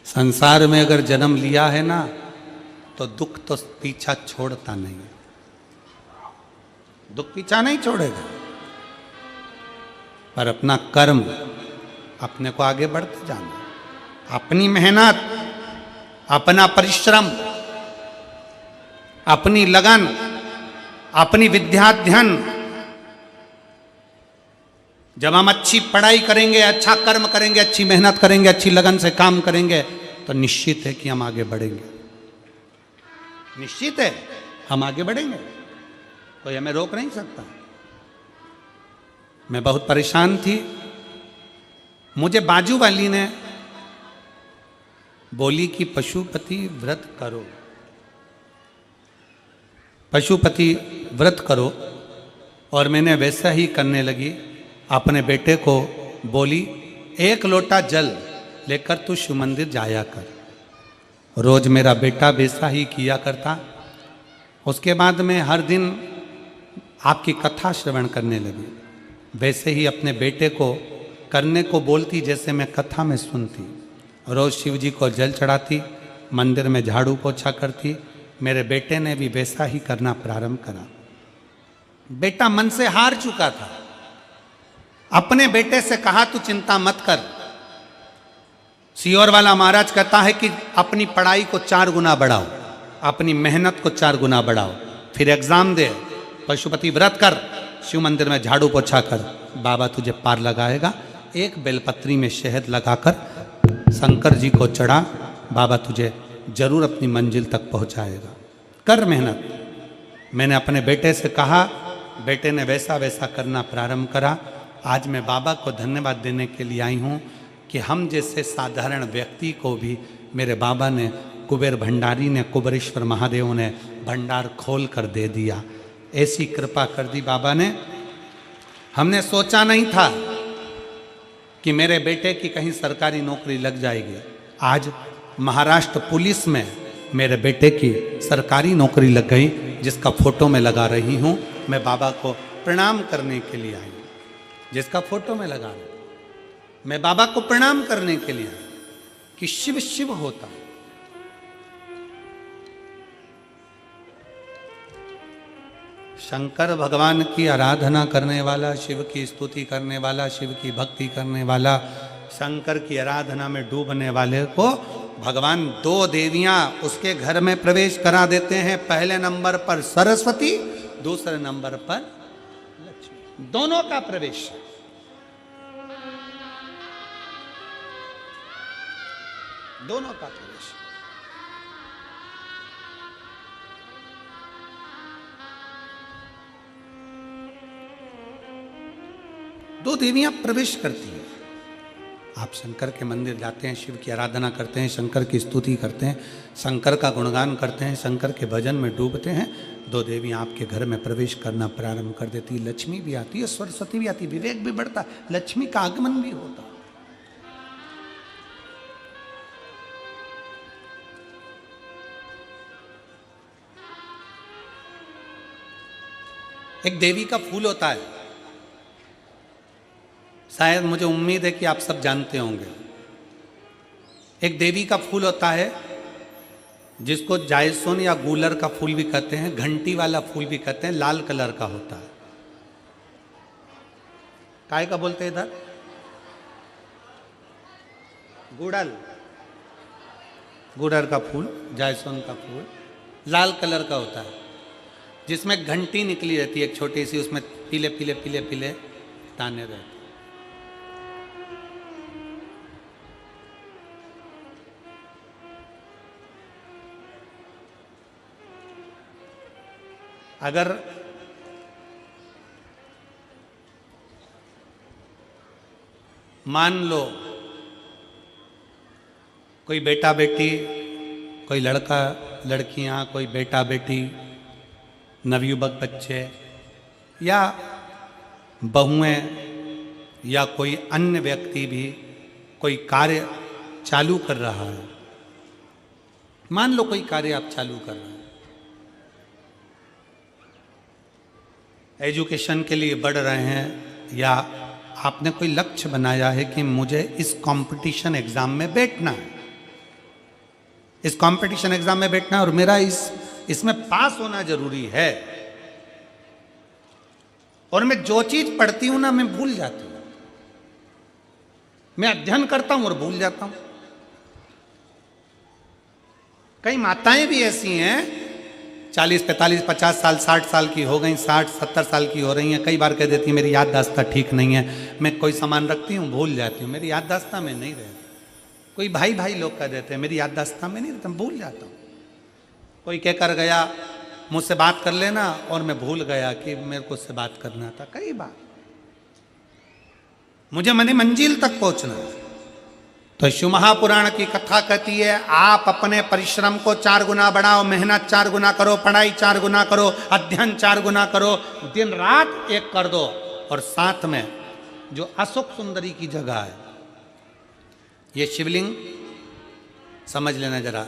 संसार में अगर जन्म लिया है ना तो दुख तो पीछा छोड़ता नहीं, दुख पीछा नहीं छोड़ेगा, पर अपना कर्म, अपने को आगे बढ़ते जाना, अपनी मेहनत, अपना परिश्रम, अपनी लगन, अपनी विद्याध्ययन। जब हम अच्छी पढ़ाई करेंगे, अच्छा कर्म करेंगे, अच्छी मेहनत करेंगे, अच्छी लगन से काम करेंगे तो निश्चित है कि हम आगे बढ़ेंगे, निश्चित है हम आगे बढ़ेंगे, कोई हमें रोक नहीं सकता। मैं बहुत परेशान थी। मुझे बाजू वाली ने बोली कि पशुपति व्रत करो, पशुपति व्रत करो, और मैंने वैसा ही करने लगी। अपने बेटे को बोली 1 लोटा जल लेकर तू शिव मंदिर जाया कर। रोज मेरा बेटा वैसा ही किया करता। उसके बाद में हर दिन आपकी कथा श्रवण करने लगी। वैसे ही अपने बेटे को करने को बोलती जैसे मैं कथा में सुनती। रोज शिव जी को जल चढ़ाती, मंदिर में झाड़ू पोछा करती। मेरे बेटे ने भी वैसा ही करना प्रारंभ करा। बेटा मन से हार चुका था। अपने बेटे से कहा तू चिंता मत कर। सियोर वाला महाराज कहता है कि अपनी पढ़ाई को 4 गुना बढ़ाओ, अपनी मेहनत को 4 गुना बढ़ाओ, फिर एग्जाम दे, पशुपति व्रत कर, शिव मंदिर में झाड़ू पोछा कर, बाबा तुझे पार लगाएगा। एक बेलपत्री में शहद लगाकर शंकर जी को चढ़ा, बाबा तुझे जरूर अपनी मंजिल तक पहुंचाएगा। कर मेहनत। मैंने अपने बेटे से कहा, बेटे ने वैसा वैसा करना प्रारंभ करा। आज मैं बाबा को धन्यवाद देने के लिए आई हूँ कि हम जैसे साधारण व्यक्ति को भी मेरे बाबा ने, कुबेर भंडारी ने, कुबेरेश्वर महादेव ने भंडार खोल कर दे दिया। ऐसी कृपा कर दी बाबा ने। हमने सोचा नहीं था कि मेरे बेटे की कहीं सरकारी नौकरी लग जाएगी। आज महाराष्ट्र पुलिस में मेरे बेटे की सरकारी नौकरी लग गई, जिसका फोटो में लगा रही हूँ। मैं बाबा को प्रणाम करने के लिए आई, जिसका फोटो में लगा रही। मैं बाबा को प्रणाम करने के लिए आई कि शिव शिव होता। शंकर भगवान की आराधना करने वाला, शिव की स्तुति करने वाला, शिव की भक्ति करने वाला, शंकर की आराधना में डूबने वाले को भगवान 2 देवियां उसके घर में प्रवेश करा देते हैं। पहले नंबर पर सरस्वती, दूसरे नंबर पर लक्ष्मी। दोनों का प्रवेश। दोनों का प्रवेश। दो देवियां प्रवेश करती हैं। आप शंकर के मंदिर जाते हैं, शिव की आराधना करते हैं, शंकर की स्तुति करते हैं, शंकर का गुणगान करते हैं, शंकर के भजन में डूबते हैं। 2 देवियां आपके घर में प्रवेश करना प्रारंभ कर देती। लक्ष्मी भी आती है, सरस्वती भी आती, विवेक भी बढ़ता, लक्ष्मी का आगमन भी होता। एक देवी का फूल होता है, शायद मुझे उम्मीद है कि आप सब जानते होंगे। एक देवी का फूल होता है जिसको जायसोन या गूलर का फूल भी कहते हैं, घंटी वाला फूल भी कहते हैं, लाल कलर का होता है। काय का बोलते हैं इधर? गुड़ल। गुड़र का फूल, जायसोन का फूल लाल कलर का होता है, जिसमें घंटी निकली रहती है एक छोटी सी, उसमें पीले पीले पीले पीले दाने रहते। अगर मान लो कोई बेटा बेटी, कोई लड़का लड़कियां, कोई बेटा बेटी, नवयुवक बच्चे या बहुएं या कोई अन्य व्यक्ति भी कोई कार्य चालू कर रहा है। मान लो कोई कार्य आप चालू कर रहे हैं, एजुकेशन के लिए बढ़ रहे हैं, या आपने कोई लक्ष्य बनाया है कि मुझे इस कंपटीशन एग्जाम में बैठना है, इस कंपटीशन एग्जाम में बैठना है और मेरा इसमें पास होना जरूरी है। और मैं जो चीज पढ़ती हूं ना, मैं भूल जाती हूं। मैं अध्ययन करता हूं और भूल जाता हूं। कई माताएं भी ऐसी हैं, 40, 45, 50 साल, 60 साल की हो गई, 60, 70 साल की हो रही हैं। कई बार कह देती हैं मेरी याददाश्त ठीक नहीं है, मैं कोई सामान रखती हूँ भूल जाती हूँ, मेरी याददाश्त में नहीं रहती। कोई भाई भाई लोग कह देते हैं मेरी याददाश्त में नहीं रहता, भूल जाता हूँ। कोई कह कर गया मुझसे बात कर लेना और मैं भूल गया कि मेरे को उससे बात करना था। कई बार मुझे मनी मंजिल तक पहुंचना है। तो शिव महापुराण की कथा कहती है आप अपने परिश्रम को 4 गुना बढ़ाओ, मेहनत 4 गुना करो, पढ़ाई 4 गुना करो, अध्ययन 4 गुना करो, दिन रात एक कर दो। और साथ में जो अशोक सुंदरी की जगह है, ये शिवलिंग समझ लेना जरा,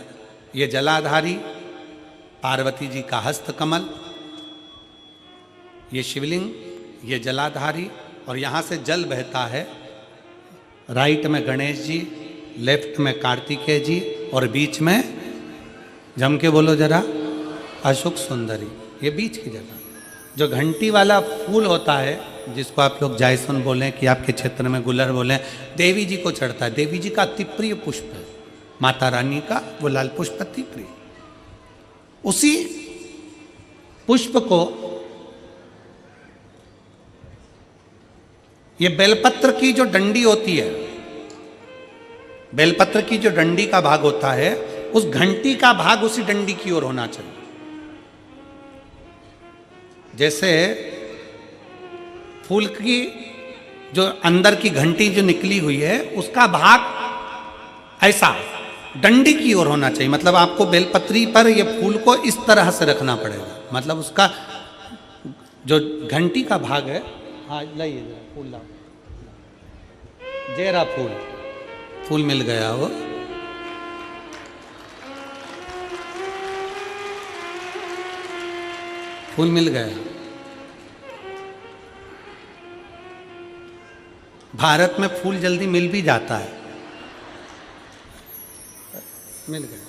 ये जलाधारी पार्वती जी का हस्त कमल, ये शिवलिंग, ये जलाधारी, और यहाँ से जल बहता है। राइट में गणेश जी, लेफ्ट में कार्तिकेय जी, और बीच में जम के बोलो जरा, अशोक सुंदरी। ये बीच की जगह जो घंटी वाला फूल होता है, जिसको आप लोग जायसन बोलें कि आपके क्षेत्र में गुलर बोलें, देवी जी को चढ़ता है। देवी जी का अति प्रिय पुष्प है, माता रानी का वो लाल पुष्प अति प्रिय। उसी पुष्प को ये बेलपत्र की जो डंडी होती है, बेलपत्र की जो डंडी का भाग होता है, उस घंटी का भाग उसी डंडी की ओर होना चाहिए। जैसे फूल की जो अंदर की घंटी जो निकली हुई है, उसका भाग ऐसा डंडी की ओर होना चाहिए। मतलब आपको बेलपत्री पर ये फूल को इस तरह से रखना पड़ेगा। मतलब उसका जो घंटी का भाग है, हाँ लाइए जरा फूल लाओ, जेरा फूल मिल गया वो। फूल मिल गया। भारत में फूल जल्दी मिल भी जाता है, मिल गया।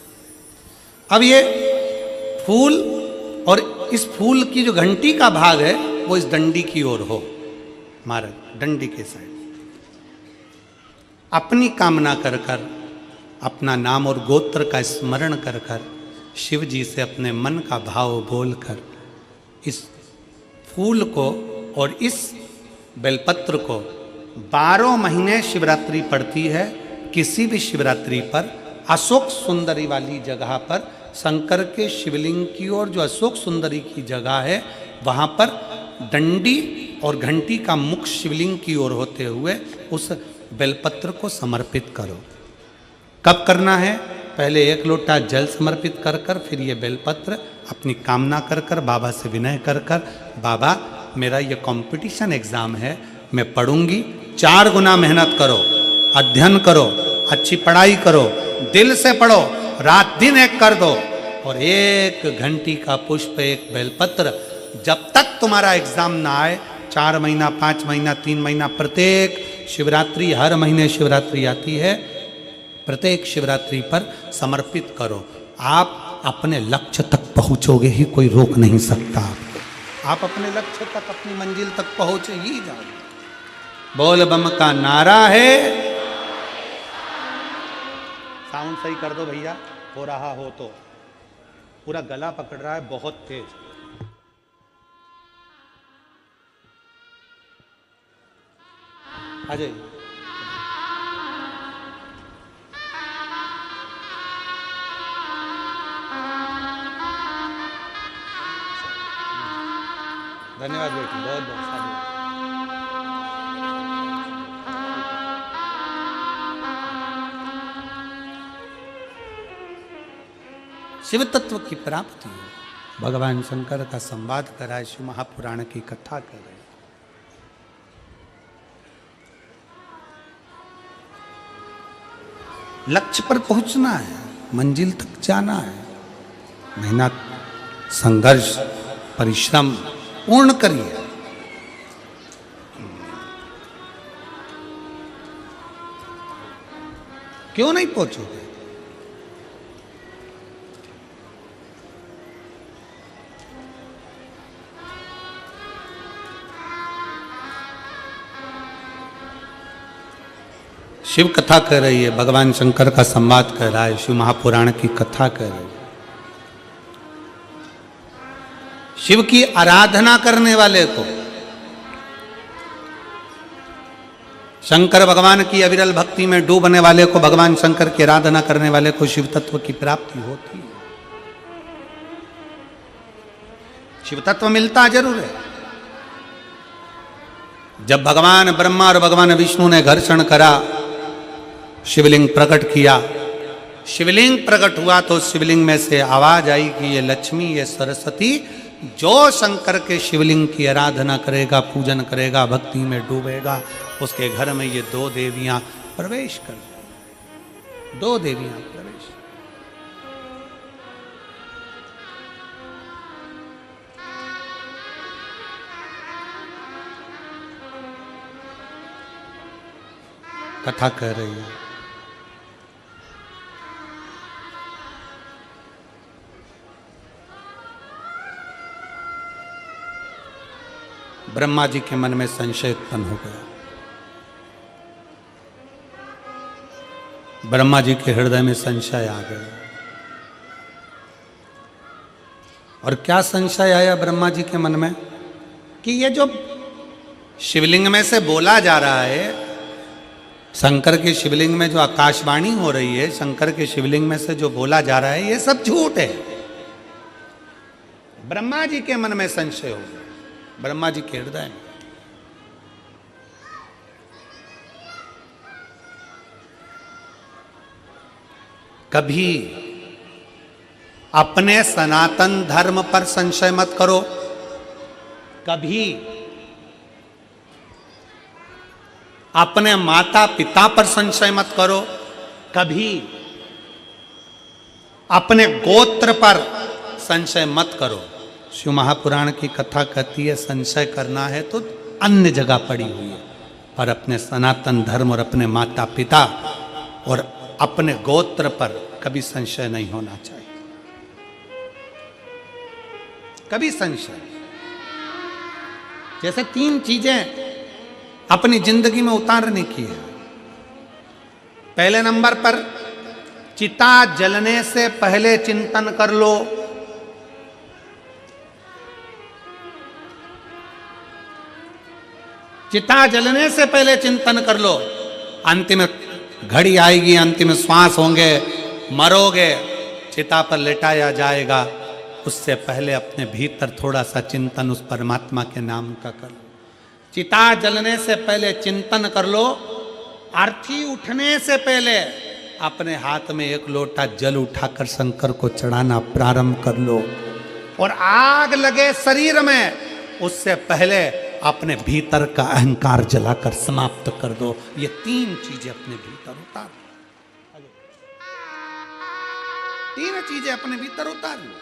अब ये फूल और इस फूल की जो घंटी का भाग है वो इस डंडी की ओर हो, हमारा डंडी के साइड। अपनी कामना कर कर, अपना नाम और गोत्र का स्मरण कर कर, शिव जी से अपने मन का भाव बोल कर इस फूल को और इस बेलपत्र को 12 महीने शिवरात्रि पड़ती है। किसी भी शिवरात्रि पर अशोक सुंदरी वाली जगह पर, शंकर के शिवलिंग की ओर जो अशोक सुंदरी की जगह है, वहाँ पर डंडी और घंटी का मुख शिवलिंग की ओर होते हुए उस बेलपत्र को समर्पित करो। कब करना है? पहले 1 लोटा जल समर्पित कर कर, फिर ये बेलपत्र अपनी कामना कर कर, बाबा से विनय कर कर, बाबा मेरा ये कंपटीशन एग्ज़ाम है, मैं पढ़ूंगी, 4 गुना मेहनत करो, अध्ययन करो, अच्छी पढ़ाई करो, दिल से पढ़ो, रात दिन एक कर दो, और 1 घंटी का पुष्प, 1 बेलपत्र, जब तक तुम्हारा एग्ज़ाम ना आए, 4 महीना, 5 महीना, 3 महीना, प्रत्येक शिवरात्रि, हर महीने शिवरात्रि आती है, प्रत्येक शिवरात्रि पर समर्पित करो। आप अपने लक्ष्य तक पहुंचोगे ही, कोई रोक नहीं सकता आपको। आप अपने लक्ष्य तक, अपनी मंजिल तक पहुंच ही जाओगे। बोल बम का नारा है। साउंड सही कर दो भैया, हो रहा हो तो। पूरा गला पकड़ रहा है बहुत तेज। अजय धन्यवाद बेटी, बहुत बहुत साधु। शिव तत्व की प्राप्ति हो, भगवान शंकर का संवाद कराए, शिव महापुराण की कथा करे। लक्ष्य पर पहुंचना है, मंजिल तक जाना है, मेहनत, संघर्ष, परिश्रम पूर्ण करिए। क्यों नहीं पहुंचोगे? शिव कथा कर रही है, भगवान शंकर का संवाद कर रहा है, शिव महापुराण की कथा कर रही है। शिव की आराधना करने वाले को, शंकर भगवान की अविरल भक्ति में डूबने वाले को, भगवान शंकर की आराधना करने वाले को शिव तत्व की प्राप्ति होती है। शिव तत्व मिलता जरूर है। जब भगवान ब्रह्मा और भगवान विष्णु ने घर्षण करा, शिवलिंग प्रकट किया, शिवलिंग प्रकट हुआ तो शिवलिंग में से आवाज आई कि ये लक्ष्मी, ये सरस्वती, जो शंकर के शिवलिंग की आराधना करेगा, पूजन करेगा, भक्ति में डूबेगा, उसके घर में ये 2 देवियां प्रवेश कर जाएंगी। 2 देवियां प्रवेश। कथा कह रही है। ब्रह्मा जी के मन में संशय उत्पन्न हो गया। ब्रह्मा जी के हृदय में संशय आ गया। और क्या संशय आया ब्रह्मा जी के मन में कि ये जो शिवलिंग में से बोला जा रहा है, शंकर के शिवलिंग में जो आकाशवाणी हो रही है, शंकर के शिवलिंग में से जो बोला जा रहा है, ये सब झूठ है। ब्रह्मा जी के मन में संशय हो गया, ब्रह्मा जी के हृदय में। कभी अपने सनातन धर्म पर संशय मत करो, कभी अपने माता पिता पर संशय मत करो, कभी अपने गोत्र पर संशय मत करो। शिव महापुराण की कथा कहती है संशय करना है तो अन्य जगह पड़ी हुई है, पर अपने सनातन धर्म और अपने माता पिता और अपने गोत्र पर कभी संशय नहीं होना चाहिए, कभी संशय। जैसे 3 चीजें अपनी जिंदगी में उतारने की है। पहले नंबर पर चिता जलने से पहले चिंतन कर लो। चिता जलने से पहले चिंतन कर लो। अंतिम घड़ी आएगी, अंतिम श्वास होंगे, मरोगे, चिता पर लेटाया जाएगा, उससे पहले अपने भीतर थोड़ा सा चिंतन उस परमात्मा के नाम का कर लो। चिता जलने से पहले चिंतन कर लो। आरती उठने से पहले अपने हाथ में 1 लोटा जल उठाकर शंकर को चढ़ाना प्रारंभ कर लो। और आग लगे शरीर में उससे पहले अपने भीतर का अहंकार जलाकर समाप्त कर दो। ये 3 चीजें अपने भीतर उतार, 3 चीजें अपने भीतर उतार लो।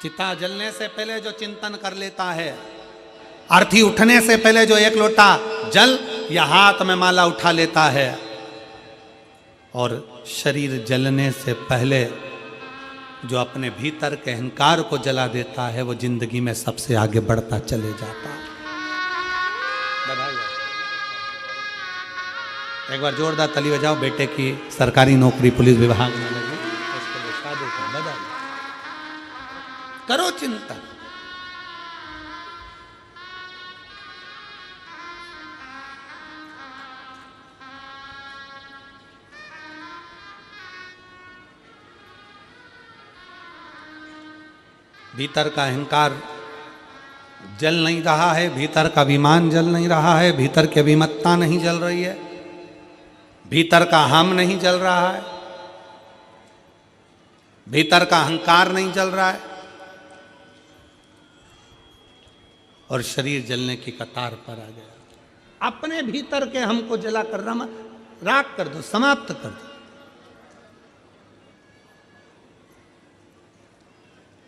चिता जलने से पहले जो चिंतन कर लेता है, आरती उठने से पहले जो 1 लोटा जल या हाथ में माला उठा लेता है, और शरीर जलने से पहले जो अपने भीतर के अहंकार को जला देता है, वो जिंदगी में सबसे आगे बढ़ता चले जाता है। एक बार जोरदार ताली बजाओ बेटे की सरकारी नौकरी पुलिस विभाग में लगी, उसको दिशा देकर बदल करो चिंतन। भीतर का अहंकार जल नहीं रहा है, भीतर का अभिमान जल नहीं रहा है, भीतर की अभिमत्ता नहीं जल रही है, भीतर का हम नहीं जल रहा है, भीतर का अहंकार नहीं जल रहा है, और शरीर जलने की कतार पर आ गया। अपने भीतर के हमको जला कर राख कर दो, समाप्त कर दो।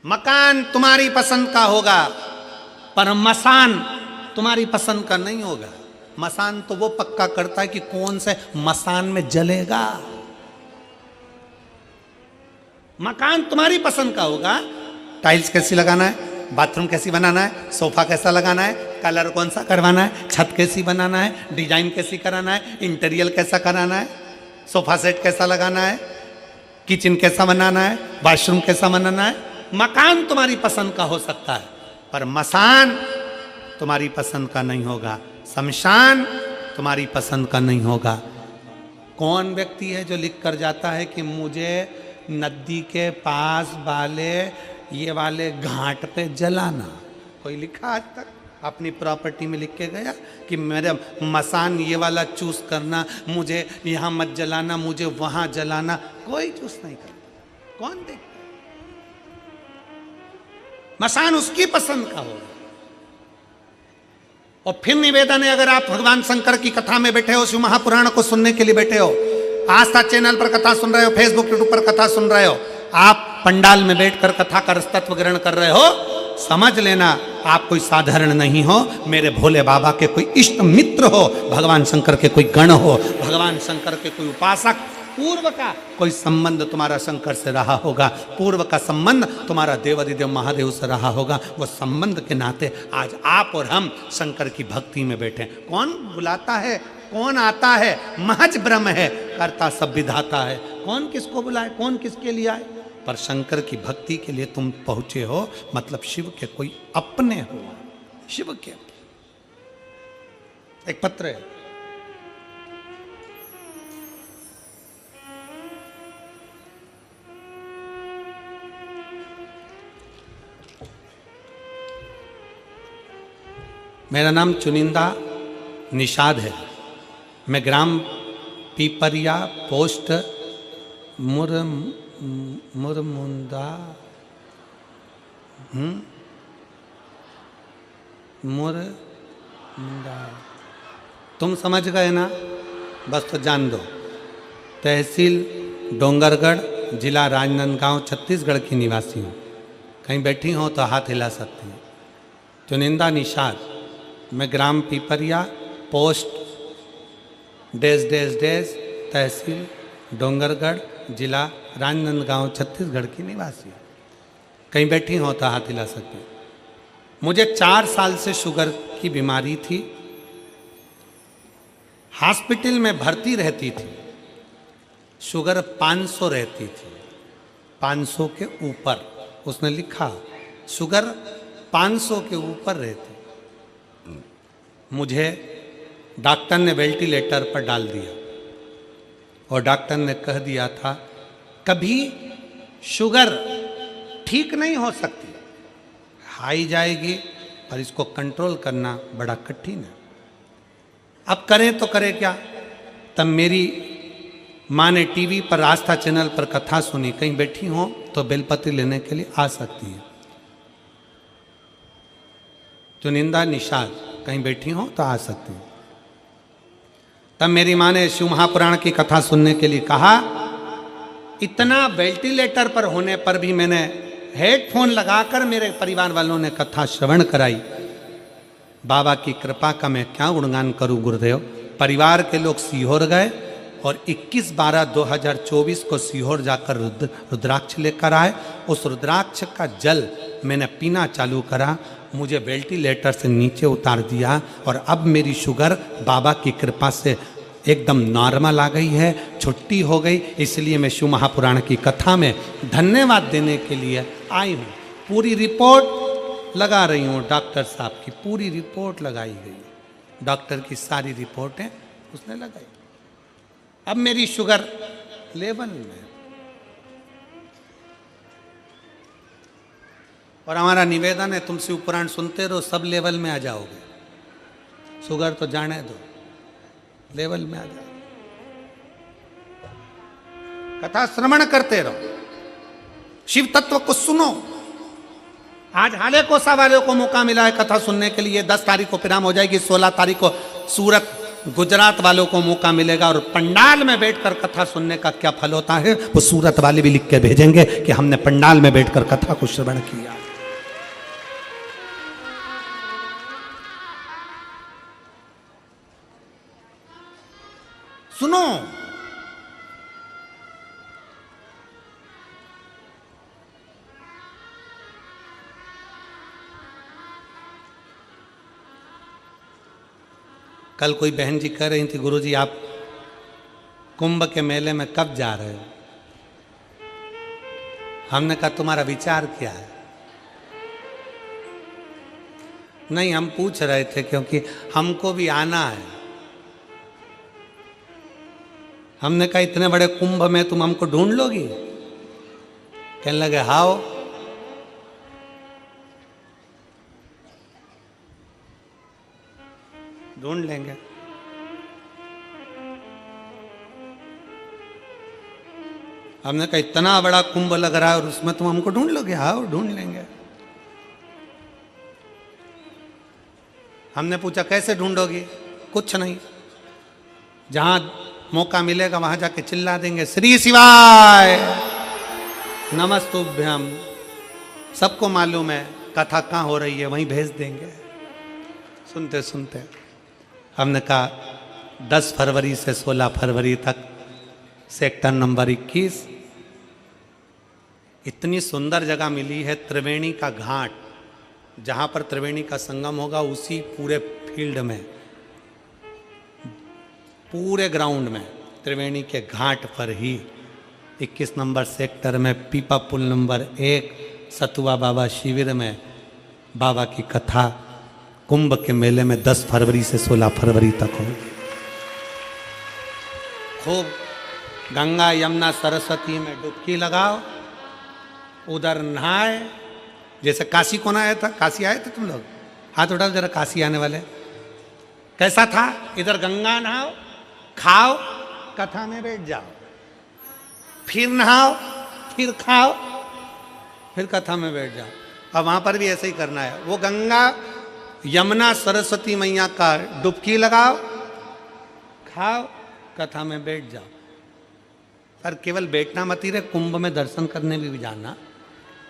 मकान तुम्हारी पसंद का होगा, पर मसान तुम्हारी पसंद का नहीं होगा। मसान तो वो पक्का करता है कि कौन से मसान में जलेगा। मकान तुम्हारी पसंद का होगा, टाइल्स कैसी लगाना है, बाथरूम कैसी बनाना है, सोफा कैसा लगाना है, कलर कौन सा करवाना है, छत कैसी बनाना है, डिजाइन कैसी कराना है, इंटीरियर कैसा कराना है, सोफा सेट कैसा लगाना है, किचन कैसा बनाना है, वॉशरूम कैसा बनाना है। मकान तुम्हारी पसंद का हो सकता है, पर मसान तुम्हारी पसंद का नहीं होगा, शमशान तुम्हारी पसंद का नहीं होगा। कौन व्यक्ति है जो लिख कर जाता है कि मुझे नदी के पास वाले ये वाले घाट पे जलाना? कोई लिखा आज तक अपनी प्रॉपर्टी में लिख के गया कि मेरा मसान ये वाला चूज करना, मुझे यहाँ मत जलाना, मुझे वहाँ जलाना? कोई चूज नहीं करता। कौन देखता? मसान उसकी पसंद का होगा। और फिर निवेदन है, अगर आप भगवान शंकर की कथा में बैठे हो, शिव महापुराण को सुनने के लिए बैठे हो, आस्था चैनल पर कथा सुन रहे हो, फेसबुक यूट्यूब पर कथा सुन रहे हो, आप पंडाल में बैठकर कथा का रसतत्व ग्रहण कर रहे हो, समझ लेना आप कोई साधारण नहीं हो, मेरे भोले बाबा के कोई इष्ट मित्र हो, भगवान शंकर के कोई गण हो, भगवान शंकर के कोई उपासक, पूर्व का कोई संबंध तुम्हारा शंकर से रहा होगा, पूर्व का संबंध तुम्हारा देवादिदेव महादेव से रहा होगा। वो संबंध के नाते आज आप और हम शंकर की भक्ति में बैठे। कौन बुलाता है, कौन आता है, महज ब्रह्म है, करता सब विधाता है। कौन किसको बुलाए, कौन किसके लिए आए, पर शंकर की भक्ति के लिए तुम पहुंचे हो, मतलब शिव के कोई अपने हो, शिव के। एक पत्र है, मेरा नाम चुनिंदा निषाद है, मैं ग्राम पीपरिया पोस्ट मुरमुंदा मुरमुंदा, तुम समझ गए ना, बस तो जान दो। तहसील डोंगरगढ़, जिला राजनांदगांव, छत्तीसगढ़ की निवासी हूँ। कहीं बैठी हो तो हाथ हिला सकती हैं। चुनिंदा निषाद, मैं ग्राम Pipariya post dash dash dash तहसील डोंगरगढ़, जिला राजनांदगांव, छत्तीसगढ़ की निवासी। कहीं बैठी हो तो हाथ हिला सकती हैं। मुझे 4 साल से शुगर की बीमारी थी, हॉस्पिटल में भर्ती रहती थी। शुगर 500 रहती थी, 500 के ऊपर, उसने लिखा शुगर 500 के ऊपर रहती। मुझे डॉक्टर ने वेंटिलेटर पर डाल दिया और डॉक्टर ने कह दिया था कभी शुगर ठीक नहीं हो सकती, हाई जाएगी, पर इसको कंट्रोल करना बड़ा कठिन है। अब करें तो करें क्या। तब मेरी माँ ने टीवी पर आस्था चैनल पर कथा सुनी, कहीं बैठी हो तो बेलपत्र लेने के लिए आ सकती है। चुनिंदा निषाद, कहीं बैठी हो तो आ सकती हूँ। तब मेरी माँ ने शिव महापुराण की कथा सुनने के लिए कहा। इतना वेंटिलेटर पर होने पर भी मैंने हेडफोन लगाकर मेरे परिवार वालों ने कथा श्रवण कराई। बाबा की कृपा का मैं क्या गुणगान करूं गुरुदेव। परिवार के लोग सीहोर गए और 21/12/2024 को सीहोर जाकर रुद्राक्ष लेकर आए। उस रुद्राक्ष का जल मैंने पीना चालू करा, मुझे वेंटिलेटर से नीचे उतार दिया और अब मेरी शुगर बाबा की कृपा से एकदम नॉर्मल आ गई है, छुट्टी हो गई। इसलिए मैं शिव महापुराण की कथा में धन्यवाद देने के लिए आई हूँ। पूरी रिपोर्ट लगा रही हूँ, डॉक्टर साहब की पूरी रिपोर्ट लगाई गई, डॉक्टर की सारी रिपोर्टें उसने लगाई। अब मेरी शुगर लेवल में, और हमारा निवेदन है तुम शिव पुराण सुनते रहो, सब लेवल में आ जाओगे। शुगर तो जाने दो, लेवल में आ जाओ। कथा श्रवण करते रहो, शिव तत्व को सुनो। आज हाले कोसा वाले को मौका मिला है कथा सुनने के लिए। 10 तारीख को पिराम हो जाएगी, 16 तारीख को सूरत गुजरात वालों को मौका मिलेगा। और पंडाल में बैठकर कथा सुनने का क्या फल होता है वो सूरत वाले भी लिख के भेजेंगे कि हमने पंडाल में बैठकर कथा को श्रवण किया। सुनो, कल कोई बहन जी कह रही थी गुरुजी आप कुंभ के मेले में कब जा रहे हो। हमने कहा तुम्हारा विचार क्या है। नहीं, हम पूछ रहे थे क्योंकि हमको भी आना है। हमने कहा इतने बड़े कुंभ में तुम हमको ढूंढ लोगी। कहने लगे हाओ। ढूंढ लेंगे। हमने कहा इतना बड़ा कुंभ लग रहा है और उसमें तुम हमको ढूंढ लोगे। हाओ, ढूंढ लेंगे। हमने पूछा कैसे ढूंढोगी। कुछ नहीं, जहां मौका मिलेगा वहां जाके चिल्ला देंगे श्री शिवाय नमस्तुभ्यम। सबको मालूम है कथा कहाँ हो रही है वहीं भेज देंगे। सुनते सुनते हमने कहा 10 फरवरी से 16 फरवरी तक सेक्टर नंबर 21, इतनी सुंदर जगह मिली है, त्रिवेणी का घाट, जहाँ पर त्रिवेणी का संगम होगा उसी पूरे फील्ड में, पूरे ग्राउंड में, त्रिवेणी के घाट पर ही 21 नंबर सेक्टर में पीपा पुल नंबर 1 सतुआ बाबा शिविर में बाबा की कथा कुंभ के मेले में 10 फरवरी से 16 फरवरी तक हो। खूब गंगा यमुना सरस्वती में डुबकी लगाओ, उधर नहाए। जैसे काशी कौन आया था? काशी आए थे तुम लोग? हाथ उठाओ जरा, काशी आने वाले। कैसा था? इधर गंगा नहाओ, खाओ, कथा में बैठ जाओ, फिर नहाओ, फिर खाओ, फिर कथा में बैठ जाओ। अब वहां पर भी ऐसे ही करना है। वो गंगा यमुना सरस्वती मैया का डुबकी लगाओ, खाओ, कथा में बैठ जाओ। पर केवल बैठना मत ही रहे, कुंभ में दर्शन करने भी जाना।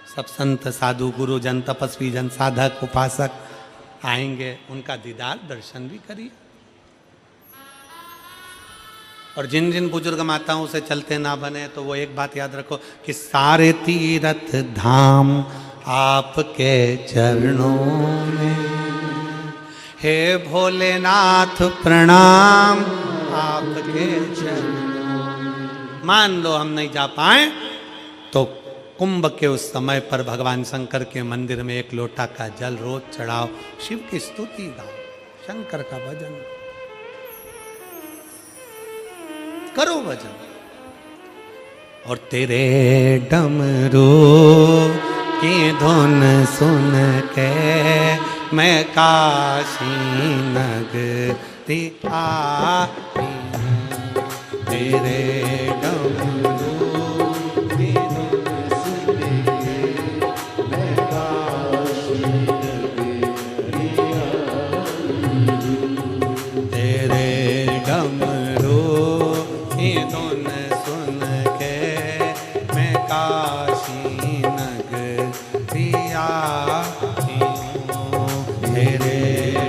सब संत साधु गुरु जन तपस्वी जन साधक उपासक आएंगे, उनका दीदार दर्शन भी करिए। और जिन जिन बुजुर्ग माताओं से चलते ना बने तो वो एक बात याद रखो कि सारे तीर्थ धाम आपके चरणों में, हे भोलेनाथ प्रणाम आपके चरणों में। मान लो हम नहीं जा पाए तो कुंभ के उस समय पर भगवान शंकर के मंदिर में 1 लोटा का जल रोज चढ़ाओ, शिव की स्तुति गाओ, शंकर का भजन करो, भजन। और तेरे डमरू की धुन सुन के मैं काशी नगरी आई, तेरे डमरू की धुन सुन के मैं काशी नगरी आई, तेरे डमरू की धुन सुन के मैं काशी नगरी आई हूँ, तेरे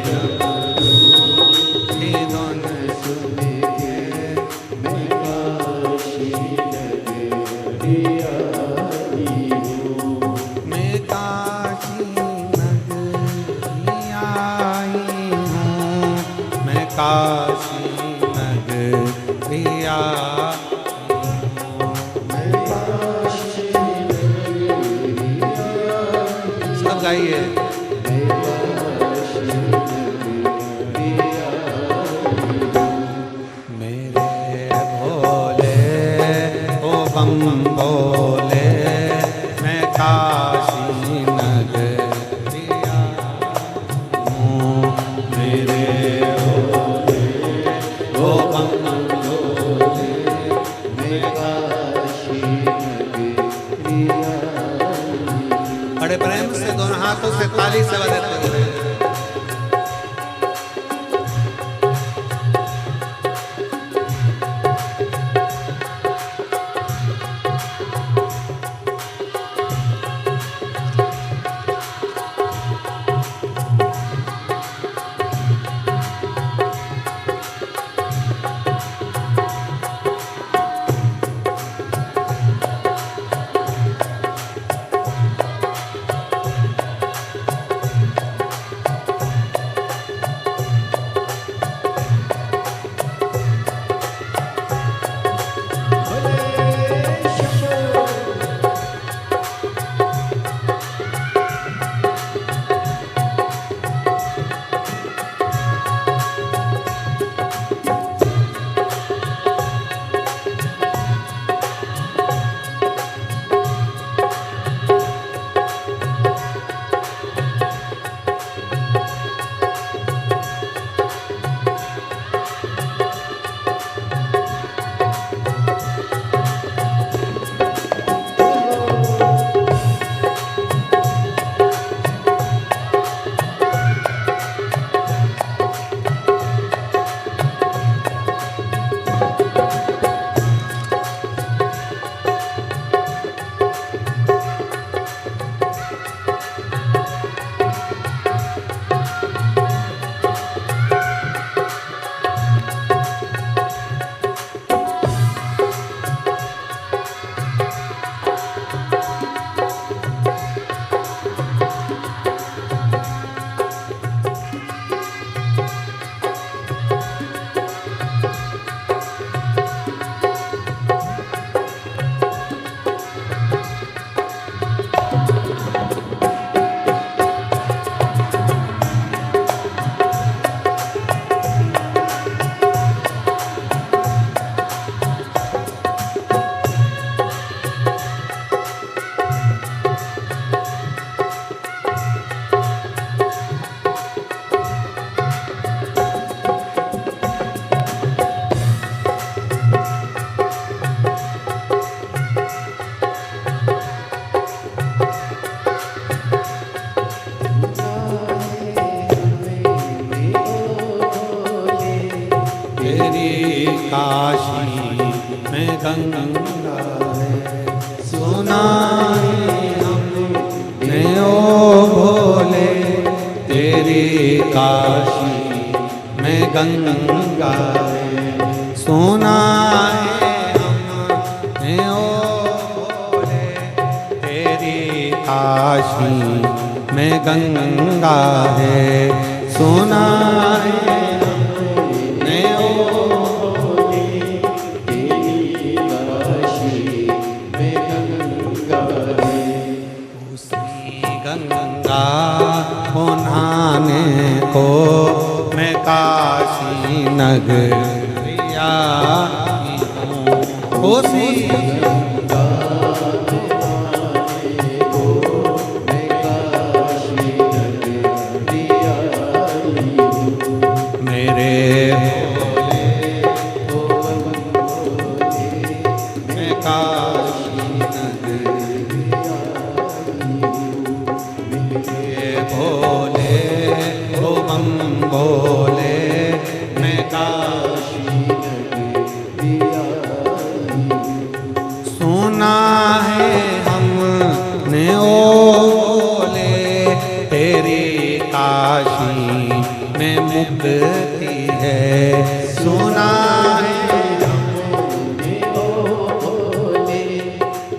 डमरू की धुन सुन के मैं काशी नगरी आई हूँ, मैं काशी नगरी आई हूँ, मैं काशी नगरी आई हूँ, मैं काशी नगरी आई। सब गाइए। मेरे भोले ओ बम भोले, मैं काशी नगरी आई हूँ, मेरे भोले ओ बम भोले, मैं काशी नगरी आई। बड़े प्रेम से दोनों हाथों से ताली से बजाते हुए गंगा है, सुना है हमने ओ भोले तेरी काशी में गंगा है, सुना है हमने ओ भोले तेरी काशी में गंगा है, सुना है हमने ओ भोले तेरी काशी में गंगा है। उसी गंगा को नहाने को मैं काशी नगरिया की हूँ, उसी गंगा को नहाने को मैं काशी नगरिया की हूँ। मेरे भोले ओ भोले मैं काशी नगरिया की हूँ। मेरे भोले ओ बम भोले मैं काशी नगरिया की हूँ। सुना है हमने ओ भोले तेरी काशी में मुक्ति है, सुना है हमने ओ भोले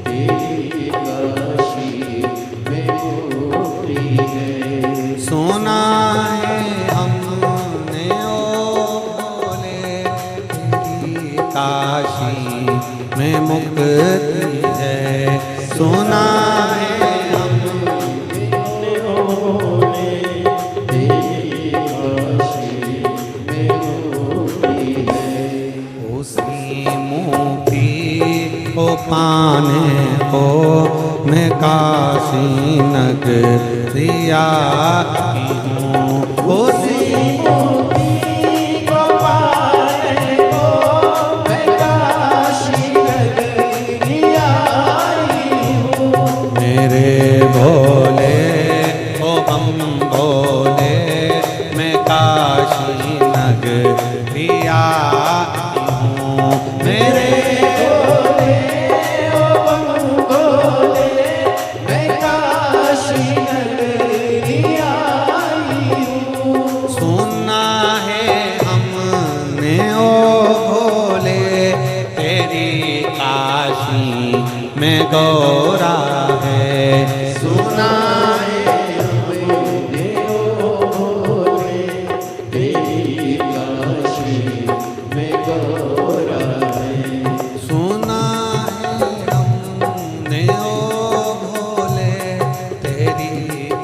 तेरी काशी में मुक्ति है, सुना है हमने ओ भोले तेरी काशी में मुक्ति है, सुना है हमने ओ भोले तेरी काशी में मुक्ति है। उसी मुक्ति को पाने को मैं काशी नगरिया की हूँ, उसी मुक्ति को पाने को मैं काशी नगरिया की हूँ। मेरे भोले ओ बम भोले मैं काशी नगरिया की हूँ। मेरे भोले ओ बम भोले मैं काशी नगरिया की हूँ। सुना है हमने ओ भोले तेरी काशी में गौरा है, सुना है हमने ओ भोले तेरी काशी में गौरा है, सुना है हमने ओ भोले तेरी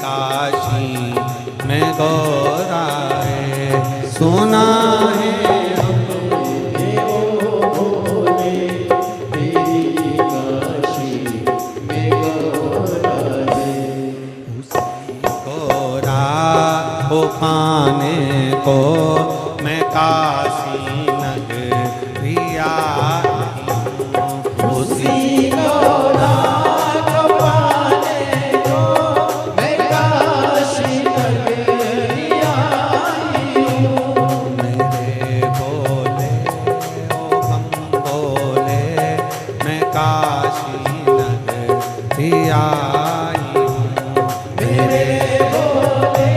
काशी में गौरा है, सुना है हमने ओ भोले तेरी काशी में गौरा है। उसी गौरा को पाने को मैं काशी नगरिया की हूँ, उसी गौरा को पाने को मैं काशी नगरिया की हूँ। मेरे भोले ओ हम भोले मैं काशी नगरिया की हूँ। मेरे भोले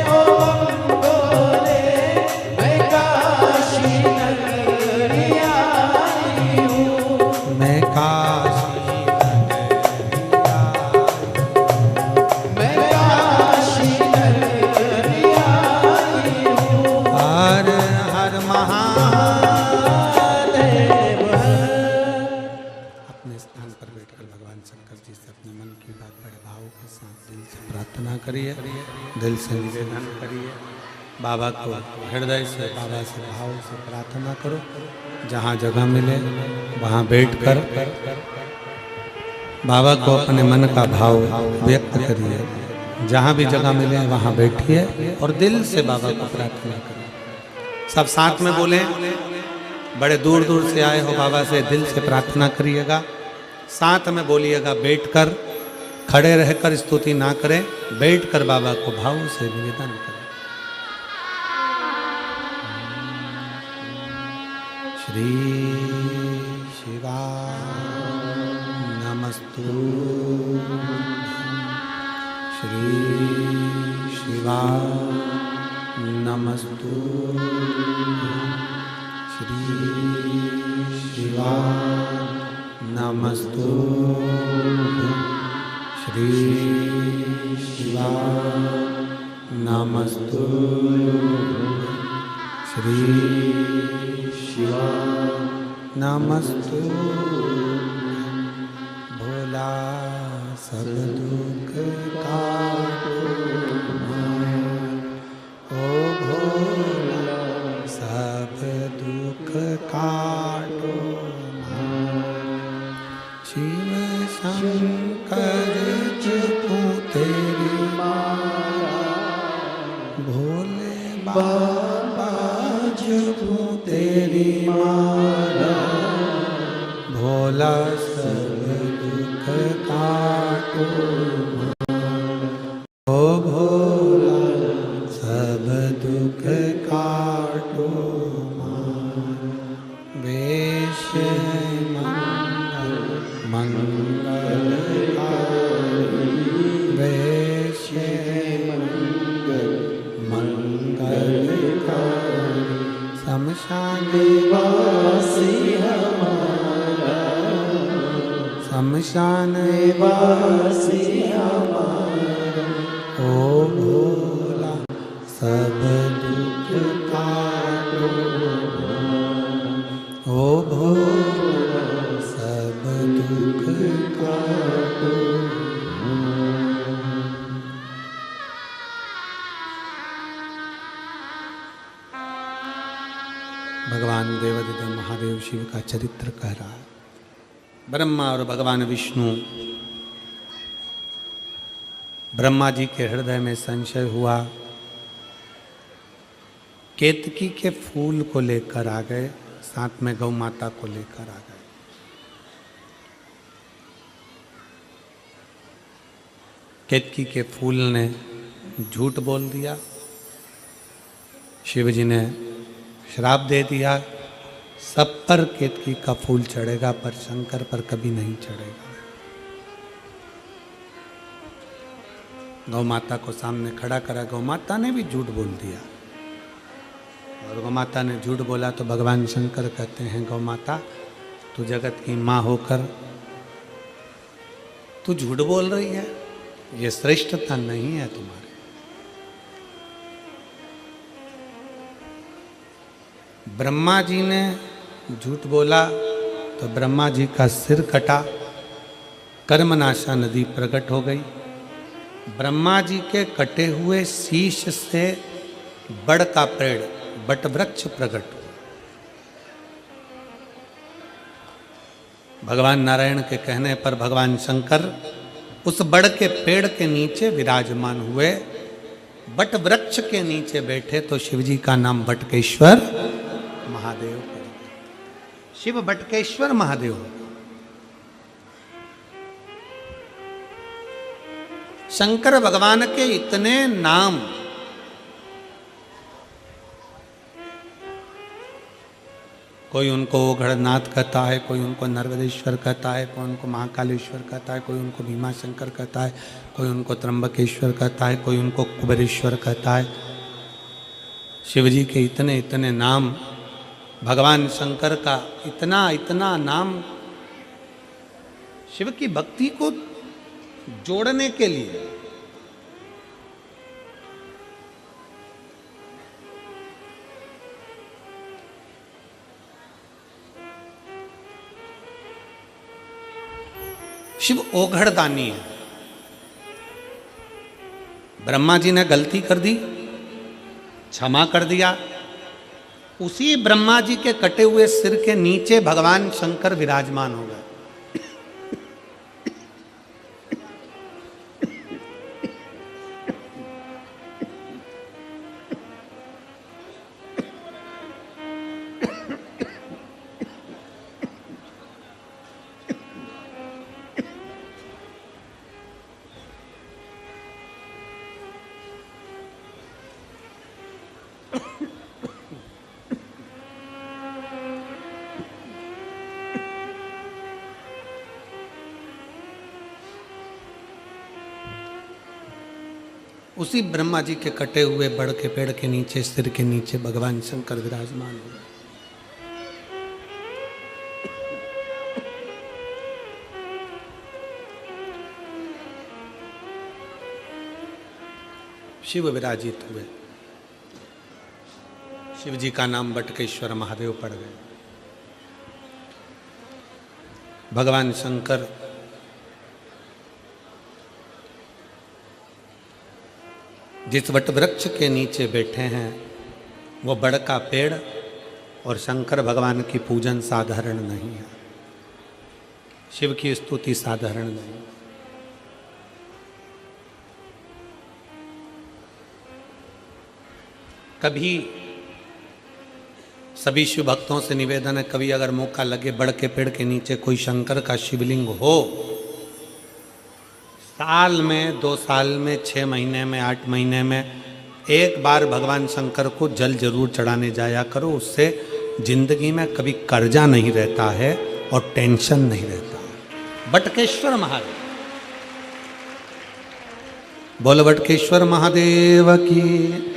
ओ हम भोले मैं काशी नगरिया की हूँ। मैं काशी नगरिया, मैं काशी नगरिया की हूँ। हर हर महादेव। अपने स्थान पर बैठकर भगवान शंकर जी से अपने मन की बात बड़े भाव के साथ दिल से प्रार्थना करिए, दिल से निवेदन करिए। बाबा को हृदय से बाबा से भाव से प्रार्थना करो। जहाँ जगह मिले वहाँ बैठकर बाबा को अपने मन का भाव व्यक्त करिए। जहाँ भी जगह मिले वहाँ बैठिए और दिल से बाबा को प्रार्थना करिए। सब साथ में बोले। बड़े दूर दूर से आए हो बाबा से दिल से प्रार्थना करिएगा। साथ में बोलिएगा। बैठकर खड़े रहकर स्तुति ना करें, बैठकर बाबा को भाव से निवेदन करें। श्री शिवा नमस्तु श्री शिवा नमस्तु श्री शिवा नमस्तु श्री शिवा नमस्तु भोला सब दुख काटो ओ भोला सब दुख काटो शिव शंकर जपू तेरी माला भोले बाबा जपू तेरी माला भोला सब दुख काटो ओ भोला सब दुख काटो वेश मंगलकारी वेश मंगलकारी शमशान वासी हमारा शमशान वासी हमारा ओ भोला सब दुख काटो ओ भोला सब दुख काटो भगवान देवादिदेव महादेव शिव का चरित्र कह रहा है। ब्रह्मा और भगवान विष्णु, ब्रह्मा जी के हृदय में संशय हुआ, केतकी के फूल को लेकर आ गए, साथ में गौ माता को लेकर आ गए। केतकी के फूल ने झूठ बोल दिया, शिव जी ने श्राप दे दिया, सब पर केतकी का फूल चढ़ेगा पर शंकर पर कभी नहीं चढ़ेगा। गौ माता को सामने खड़ा करा, गौ माता ने भी झूठ बोल दिया और गौ माता ने झूठ बोला तो भगवान शंकर कहते हैं गौ माता तू जगत की माँ होकर तू झूठ बोल रही है, ये श्रेष्ठता नहीं है तुम्हारी। ब्रह्मा जी ने झूठ बोला तो ब्रह्मा जी का सिर कटा, कर्मनाशा नदी प्रकट हो गई। ब्रह्मा जी के कटे हुए शीश से बड़ का पेड़ बट वृक्ष प्रकट हुआ। भगवान नारायण के कहने पर भगवान शंकर उस बड़ के पेड़ के नीचे विराजमान हुए, बट वृक्ष के नीचे बैठे तो शिवजी का नाम बटकेश्वर महादेव। शिव बटकेश्वर महादेव। शंकर भगवान के इतने नाम, कोई उनको ओघड़नाथ कहता है, कोई उनको नर्मदेश्वर कहता है, कोई उनको महाकालेश्वर कहता है, कोई उनको भीमाशंकर कहता है, कोई उनको त्र्यंबकेश्वर कहता है, कोई उनको कुबेरेश्वर कहता है। शिवजी के इतने इतने नाम, भगवान शंकर का इतना इतना नाम शिव की भक्ति को जोड़ने के लिए। शिव ओघड़दानी है। ब्रह्मा जी ने गलती कर दी, क्षमा कर दिया, उसी ब्रह्मा जी के कटे हुए सिर के नीचे भगवान शंकर विराजमान हो गए। उसी ब्रह्मा जी के कटे हुए बड़ के पेड़ के नीचे, सिर के नीचे भगवान शंकर विराजमान हुए। शिव विराजित हुए। शिव जी का नाम बटकेश्वर महादेव पड़ गए। भगवान शंकर जिस वट वृक्ष के नीचे बैठे हैं वो बड़ का पेड़ और शंकर भगवान की पूजन साधारण नहीं है, शिव की स्तुति साधारण नहीं। कभी सभी शिव भक्तों से निवेदन है, कभी अगर मौका लगे बड़ के पेड़ के नीचे कोई शंकर का शिवलिंग हो, साल में, 2 साल में, 6 महीने में, 8 महीने में एक बार भगवान शंकर को जल जरूर चढ़ाने जाया करो। उससे जिंदगी में कभी कर्जा नहीं रहता है और टेंशन नहीं रहता है। बटकेश्वर महादेव, बोल बटकेश्वर महादेव की।